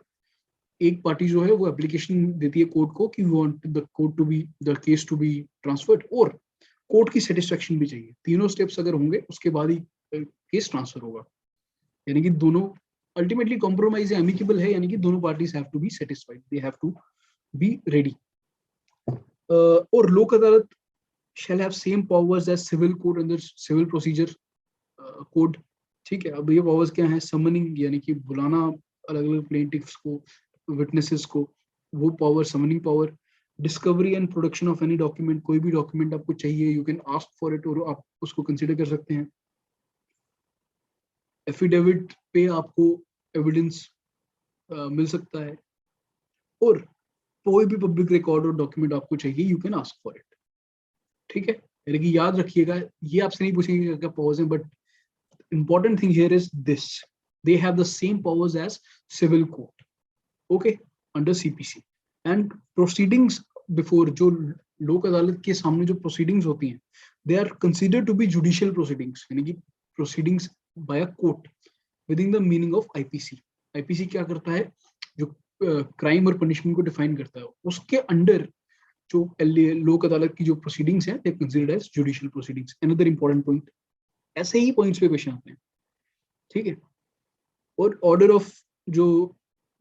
एक पार्टी जो है वो एप्लीकेशन देती है कोर्ट को कि we want the court to be the case to be transferred, और कोर्ट की सेटिस्फेक्शन भी चाहिए, तीनों स्टेप्स अगर होंगे उसके बाद ही केस ट्रांसफर होगा, यानी कि दोनों अल्टीमेटली कॉम्प्रोमाइज है, एमिकेबल है, यानी कि दोनों parties have to be satisfied, they have to be ready. और लोक अदालत shall have same powers as civil court under civil procedure code, ठीक है। अब ये पावर्स क्या है, समनिंग यानी कि बुलाना अलग अलग प्लेंटिफ्स को, विटनेसेस को, वो power summoning power, discovery and production of any document, कोई भी डॉक्यूमेंट आपको चाहिए you can ask for it और आप उसको कंसिडर कर सकते हैं, एफिडेविट पे आपको एविडेंस मिल सकता है, और कोई भी पब्लिक रिकॉर्ड और डॉक्यूमेंट आपको चाहिए you can ask for it, ठीक है। यानी कि याद रखिएगा, ये आपसे नहीं पूछेंगे क्या पावर्स हैं, but important thing here is this, they have the same powers as civil court, okay, under CPC, and proceedings before जो लोक अदालत के सामने जो proceedings होती हैं they are considered to be judicial proceedings, यानी कि proceedings by a court within the meaning of IPC। IPC क्या करता है, जो क्राइम और पनिशमेंट को डिफाइन करता है, उसके अंडर जो लोक अदालत की जो प्रोसीडिंग्स हैं they considered as judicial proceedings. Another important point, ऐसे ही पॉइंट्स पे क्वेश्चन आते हैं, ठीक है। और ऑर्डर ऑफ जो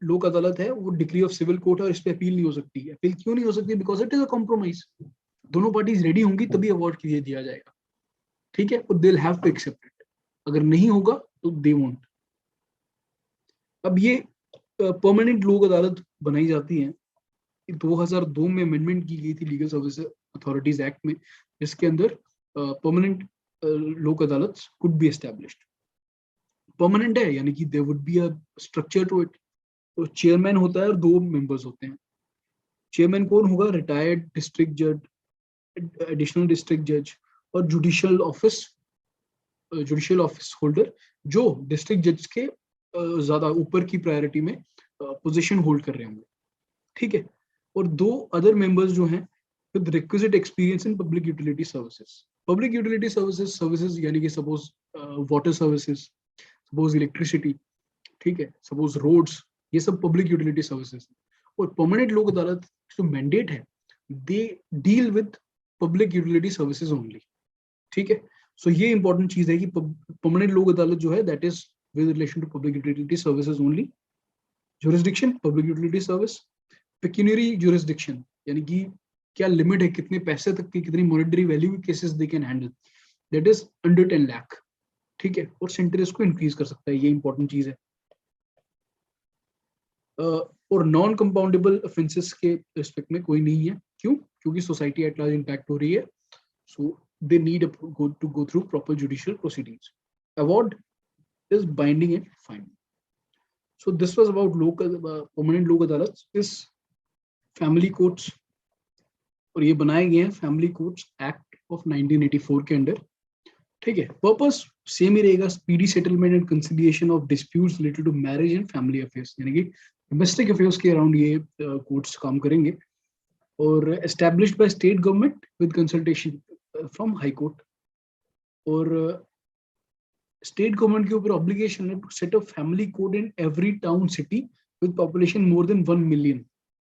लोक अदालत है वो डिक्री ऑफ सिविल कोर्ट है और इस पे अपील नहीं हो सकती। अपील क्यों नहीं हो सकती, because it is a compromise, दोनों पार्टीज रेडी होंगी तभी अवार्ड के लिए दिया जाएगा, ठीक है, और they will have to accept it, अगर नहीं होगा तो दे वोंट। अब ये परमानेंट लोक अदालत बनाई जाती है, 2002 में अमेंडमेंट की गई थी लीगल सर्विस अथॉरिटीज एक्ट में, जिसके अंदर परमानेंट लोक अदालत कुड बी एस्टैब्लिश्ड। परमानेंट है यानी कि there would be a structure to it, तो चेयरमैन होता है और 2 मेंबर्स होते हैं। चेयरमैन कौन होगा, रिटायर्ड डिस्ट्रिक्ट जज, एडिशनल डिस्ट्रिक्ट जज, और जुडिशियल ऑफिस होल्डर जो डिस्ट्रिक्ट जज के ज्यादा ऊपर की प्रायोरिटी में पोजीशन होल्ड कर रहे होंगे, ठीक है। और 2 अदर मेंबर्स जो हैं with requisite experience in public utility services. Public utility services यानी कि suppose water services, suppose electricity, ठीक है, सपोज रोड्स, ये सब पब्लिक यूटिलिटी सर्विसेज। और परमानेंट लोक अदालत जो मैंडेट है they deal with public utility services only, ठीक है। सो ये इंपॉर्टेंट चीज है कि परमानेंट लोक अदालत जो है that is with relation to public utility services only. Jurisdiction public utility service. Pecuniary jurisdiction यानी कि क्या लिमिट है, कितने पैसे तक की, कितनी मॉनेटरी वैल्यू की cases they can handle, that is under 10 lakh, ठीक है, और सेंटर इसको इंक्रीज कर सकता है, ये इंपॉर्टेंट चीज है। और नॉन कंपाउंडेबल ऑफेंसेस के रिस्पेक्ट में कोई नहीं है, क्यों, क्योंकि सोसाइटी एट लार्ज इंपैक्ट हो रही है, so they need to go through proper judicial proceedings. Award is binding and final. So this was about permanent Lok Adalat, इस फैमिली कोर्ट्स, और ये बनाए गए हैं फैमिली कोर्ट्स एक्ट ऑफ 1984 के अंडर, ठीक है। पर्पस सेम ही रहेगा, speedy settlement and conciliation of disputes related to marriage and family affairs, यानी कि डोमेस्टिक अफेयर्स के अराउंड ये कोर्ट्स काम करेंगे। और established by state government with consultation from high court, और स्टेट गवर्नमेंट के ऊपर ऑब्लिगेशन है to set up family code in every town city with population more than 1 million,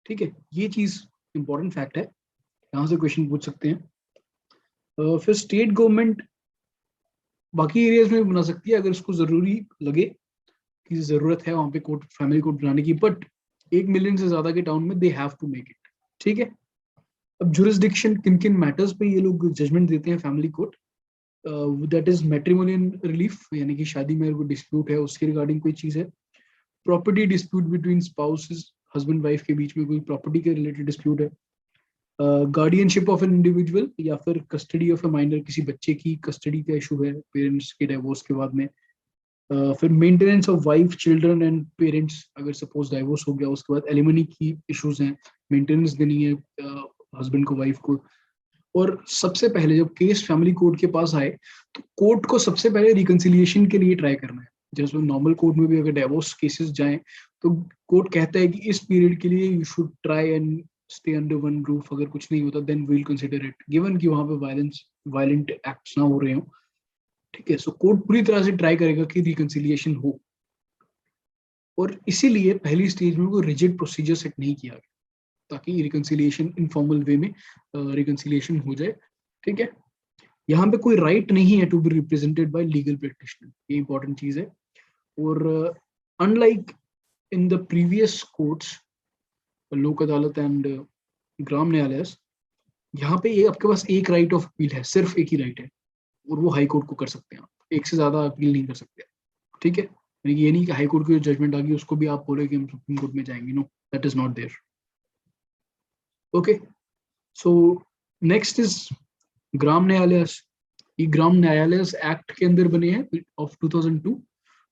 ठीक है। ये चीज इंपॉर्टेंट फैक्ट है, यहाँ से क्वेश्चन पूछ सकते हैं। फिर स्टेट गवर्नमेंट बाकी एरियाज में भी बना सकती है अगर इसको जरूरी लगे कि जरूरत है वहां पे कोर्ट, फैमिली कोर्ट बनाने की, बट 1 मिलियन से ज्यादा के टाउन में they have to make it, ठीक है। अब जुरिसडिक्शन किन किन मैटर्स पे ये लोग जजमेंट देते हैं family court, that is matrimonial relief, यानी कि शादी में अगर कोई डिस्प्यूट है उसके रिगार्डिंग कोई चीज है, property dispute between spouses, husband wife के बीच में कोई प्रॉपर्टी के रिलेटेड डिस्प्यूट है, गार्डियनशिप ऑफ एन इंडिविजुअल या फिर कस्टडी ऑफ ए माइनर, किसी बच्चे की कस्टडी का इशू है पेरेंट्स के डाइवोर्स के बाद में, फिर maintenance of wife children and parents, अगर सपोज डाइवोर्स हो गया उसके बाद एलिमनी की इश्यूज हैं, मेंटेनेंस देनी है हस्बैंड को वाइफ को। और सबसे पहले जब केस फैमिली कोर्ट के पास आए तो कोर्ट को सबसे पहले रिकंसिलिएशन के लिए ट्राई करना है। जैसे नॉर्मल कोर्ट में भी अगर डाइवोर्स केसेस जाएं तो कोर्ट कहता है कि इस पीरियड के लिए you should try and stay under one roof, अगर कुछ नहीं होता then we will consider it, given कि वहां पे वायलेंट एक्ट्स ना हो रहे हो। ठीक है, सो कोर्ट पूरी तरह से ट्राई करेगा कि रिकंसिलिएशन हो, और इसीलिए पहली स्टेज में वो रिजिड प्रोसीजर सेट नहीं किया गया ताकि रिकंसिलिएशन इनफॉर्मल वे में रिकंसिलिएशन हो जाए। ठीक है, यहाँ पे कोई राइट नहीं है to be represented by legal practitioner, ये इंपॉर्टेंट चीज है। और unlike in the previous courts, Lok Adalat and ग्राम न्यायालय, यहाँ पे ये आपके पास एक राइट ऑफ अपील है, सिर्फ एक ही राइट है, और वो हाई कोर्ट को कर सकते हैं आप, एक से ज्यादा अपील नहीं कर सकते। ठीक है, ये नहीं कि हाई कोर्ट की जो जजमेंट आ गई उसको भी आप बोले कि हम सुप्रीम कोर्ट में जाएंगे, no, that is not there. Okay, so next is Gram Nyayalaya. ये ग्राम न्यायालय एक्ट के अंदर बने हैं ऑफ 2002।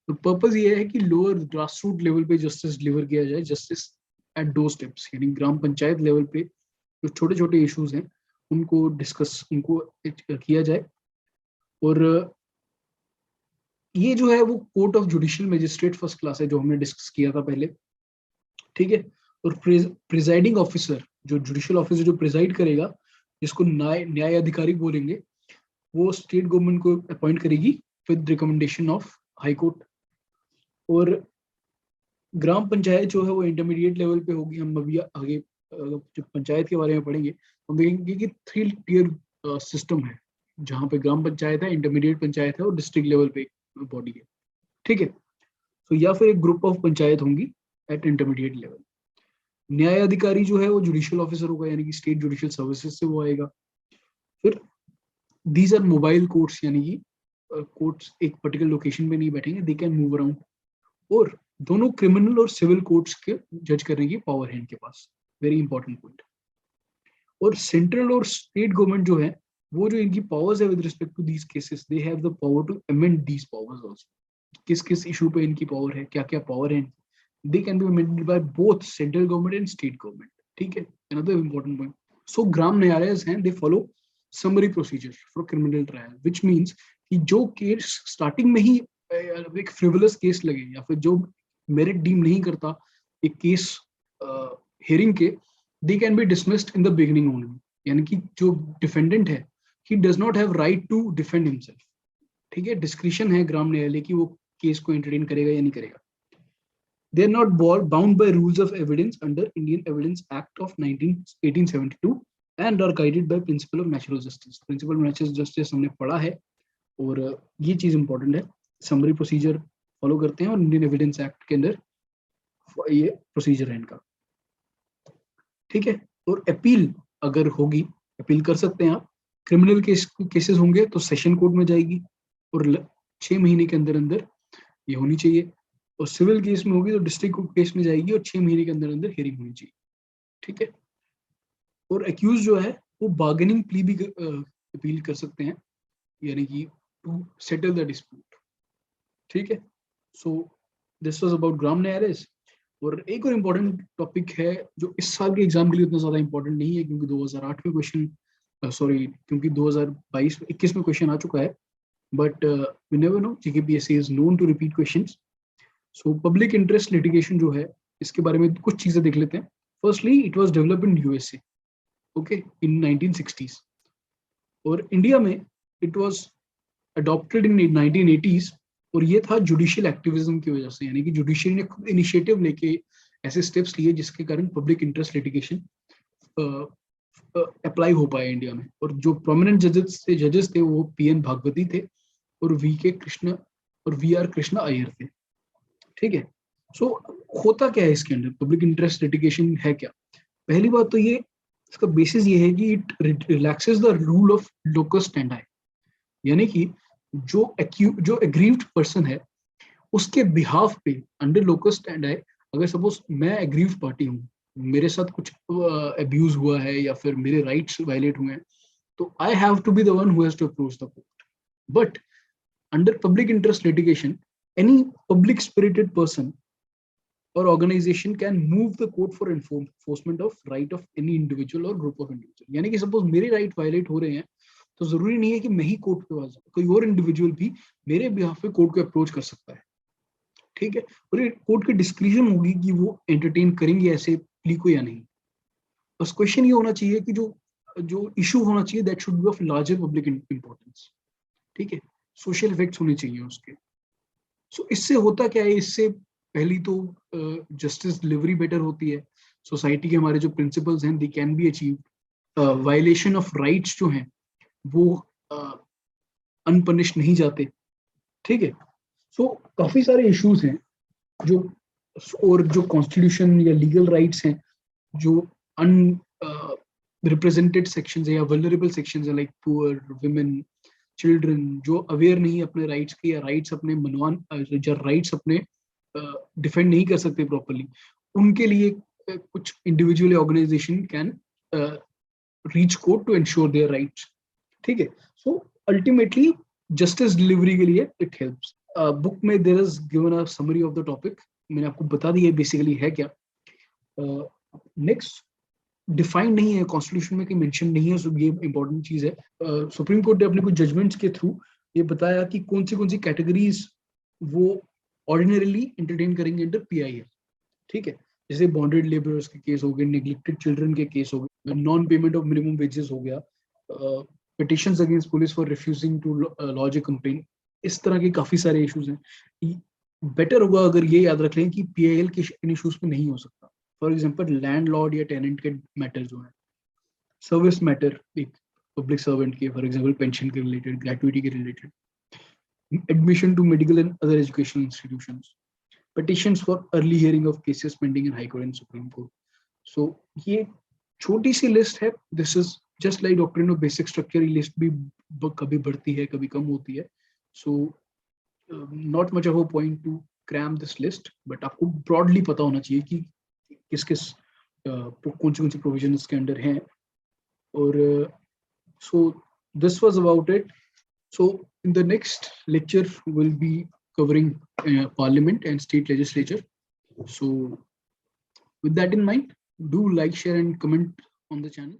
तो पर्पस ये है कि लोअर ग्रास रूट लेवल पे जस्टिस डिलीवर किया जाए, जस्टिस एट डोर स्टेप्स, यानी ग्राम पंचायत लेवल पे जो छोटे छोटे इश्यूज हैं उनको डिस्कस, उनको किया जाए। और ये जो है वो court of judicial magistrate first class है, जो हमने डिस्कस किया था पहले। ठीक है, और प्रिजाइडिंग ऑफिसर, जो जुडिशियल ऑफिसर जो प्रिजाइड करेगा, जिसको न्याय अधिकारी बोलेंगे, वो स्टेट गवर्नमेंट को अपॉइंट करेगी with recommendation of high court. और ग्राम पंचायत जो है वो इंटरमीडिएट लेवल पे होगी। हम अभी आगे जब पंचायत के बारे में पढ़ेंगे हम देखेंगे कि 3 टियर सिस्टम है, जहाँ पे ग्राम पंचायत है, इंटरमीडिएट पंचायत है और डिस्ट्रिक्ट लेवल पे बॉडी है। ठीक है, तो या फिर एक ग्रुप ऑफ पंचायत होंगी एट इंटरमीडिएट लेवल। न्याय अधिकारी जो है वो जुडिशियल ऑफिसर होगा, यानी कि स्टेट जुडिशियल सर्विसेज से वो आएगा। फिर दीज आर मोबाइल कोर्ट्स, यानी कि कोर्ट्स एक पर्टिकुलर लोकेशन पे नहीं बैठेंगे, दे कैन मूव अराउंड। और दोनों क्रिमिनल और सिविल कोर्ट्स के जज करने की पावर है इनके पास, वेरी इंपॉर्टेंट पॉइंट। और सेंट्रल और स्टेट गवर्नमेंट जो है वो जो इनकी पावर्स है with respect to these cases, they have the power to amend these powers also. किस किस इशू पे इनकी पावर है, क्या क्या पावर है, they can be amended by both central government and state government. ठीक है, another important point. So ग्राम न्यायालय हैं, they follow summary procedure for criminal trial, which means कि जो केस स्टार्टिंग में ही एक फ्रिवलस केस लगे या फिर जो मेरिट डीम नहीं करता एक केस हियरिंग के, they can be dismissed in the beginning only. यानी कि जो डिफेंडेंट है he does not have right to defend himself. ठीक है, डिस्क्रिशन है ग्राम न्यायालय की वो केस को एंटरटेन करेगा या नहीं करेगा। They are not bound by rules of evidence under Indian Evidence Act of 1872 and are guided by principle of natural justice. Principle of natural justice हमने पढ़ा है और ये चीज इंपॉर्टेंट है, समरी प्रोसीजर फॉलो करते हैं और इंडियन एविडेंस एक्ट के अंदर ये प्रोसीजर है इनका। ठीक है, और अपील अगर होगी, अपील कर सकते हैं आप। क्रिमिनल केसेस होंगे तो सेशन कोर्ट में जाएगी और 6 महीने के अंदर अंदर ये होनी चाहिए, और सिविल केस में होगी तो डिस्ट्रिक्ट कोर्ट केस में जाएगी और 6 महीने के अंदर अंदर हियरिंग होनी चाहिए। ठीक है, और एक्यूज जो है वो बार्गेनिंग प्ली भी अपील कर सकते हैं, यानी कि टू सेटल द डिस्प्यूट। ठीक है, सो दिस वाज अबाउट ग्राम न्यायालय। और एक और इम्पोर्टेंट टॉपिक है जो इस साल के एग्जाम के लिए उतना ज्यादा इम्पोर्टेंट नहीं है, क्योंकि 2008 में क्वेश्चन क्योंकि 2022-21 में क्वेश्चन आ चुका है, but we never know, JKPSC is known to repeat questions. So public interest litigation जो है इसके बारे में कुछ चीजें देख लेते हैं। Firstly it was developed in USA, okay, in 1960s, और इंडिया में it was adopted in 1980s, और ये था जुडिशियल एक्टिविज्म की वजह से, यानी कि जुडिशियरी ने खुद इनिशिएटिव लेके ऐसे स्टेप्स लिए जिसके कारण पब्लिक इंटरेस्ट लिटिगेशन अप्लाई हो पाया इंडिया में। और जो प्रोमिनेंट जजेस थे वो पीएन भागवती थे और वी आर कृष्णा अय्यर थे। ठीक है, सो होता क्या है इसके अंदर, पब्लिक इंटरेस्ट लिटिगेशन है क्या? पहली बात तो ये, इसका बेसिस ये है कि it relaxes the rule of locus standi, यानी कि जो एग्रीव्ड पर्सन है उसके बिहाफ पे अंडर लोकल स्टैंड है, अगर सपोज मैं एग्रीव पार्टी हूँ, मेरे साथ कुछ अब्यूज हुआ है या फिर मेरे राइट्स वायलेट हुए हैं, तो I have to be the one who has to approach the court. But under public interest litigation, any public spirited person or organization can move the court for enforcement of right of any individual or group of individual. यानी कि suppose मेरे right violate हो रहे हैं, तो जरूरी नहीं है कि मैं ही कोर्ट पे आ जाऊं, कोई और इंडिविजुअल भी मेरे बिहाफ पे कोर्ट को अप्रोच कर सकता है. ठीक है, और ये कोर्ट की डिस्क्रिप्शन होगी कि वो एंटरटेन करेंगे ऐसे प्ली को या नहीं. बस क्वेश्चन ये होना चाहिए कि जो जो इशू होना चाहिए that should be of larger public importance. ठीक है, सोशल इफेक्ट्स होने चाहिए उसके. सो इससे होता क्या है, इससे पहली तो जस्टिस डिलीवरी बेटर होती है, सोसाइटी के हमारे जो प्रिंसिपल्स हैं they can be achieved, violation of rights जो हैं वो अनपनिश्ड नहीं जाते. ठीक है, सो काफी सारे इश्यूज हैं जो, और जो कॉन्स्टिट्यूशन या लीगल राइट्स हैं जो अन रिप्रेजेंटेड सेक्शंस या वल्नरेबल सेक्शंस हैं, लाइक पुअर, विमेन, चिल्ड्रन, जो अवेयर नहीं है अपने राइट्स के, या राइट्स अपने मनवान, या राइट्स अपने डिफेंड नहीं कर सकते प्रॉपरली, उनके लिए कुछ individual organization can reach court to ensure their rights. ठीक है, सो अल्टीमेटली जस्टिस डिलीवरी के लिए इट हेल्प्स. बुक में there is given a summary of the topic, मैंने आपको बता दिया बेसिकली है क्या. नेक्स्ट, डिफाइन नहीं है कॉन्स्टिट्यूशन में, कि मेंशन नहीं है, सो ये इंपॉर्टेंट चीज है. सुप्रीम कोर्ट ने अपने कुछ जजमेंट्स के थ्रू ये बताया कि कौन सी कैटेगरीज वो ऑर्डिनरीली एंटरटेन करेंगे अंडर पीआईएल. ठीक है, जैसे बॉन्डेड लेबरर्स के केस हो गए, नेग्लेक्टेड चिल्ड्रन के केस हो गए, non payment of minimum wages हो गया, petitions against police for refusing to lodge a complaint. इस तरह के काफी सारे इश्यूज हैं. बेटर होगा अगर ये याद रख लें कि पीआईएल के इन इश्यूज पे नहीं हो सकता. फॉर एग्जांपल लैंडलॉर्ड या टेनेंट के मैटर जो है, सर्विस मैटर, एक पब्लिक सर्वेंट के, फॉर एग्जांपल पेंशन के रिलेटेड, ग्रेचुइटी के related, admission to medical and other educational institutions, petitions for early hearing of cases pending in High Court and Supreme Court. So ये छोटी सी list है. This is just like doctrine of basic structure. ये list भी कभी बढ़ती है कभी कम होती है. So not much of a point to cram this list, but आपको ब्रॉडली पता होना चाहिए कि किस किस कौन सी प्रोविजन इसके अंडर हैं. और सो this was about it. So in the next lecture, we'll be covering Parliament and state legislature. So with that in mind, do like, share and comment on the channel.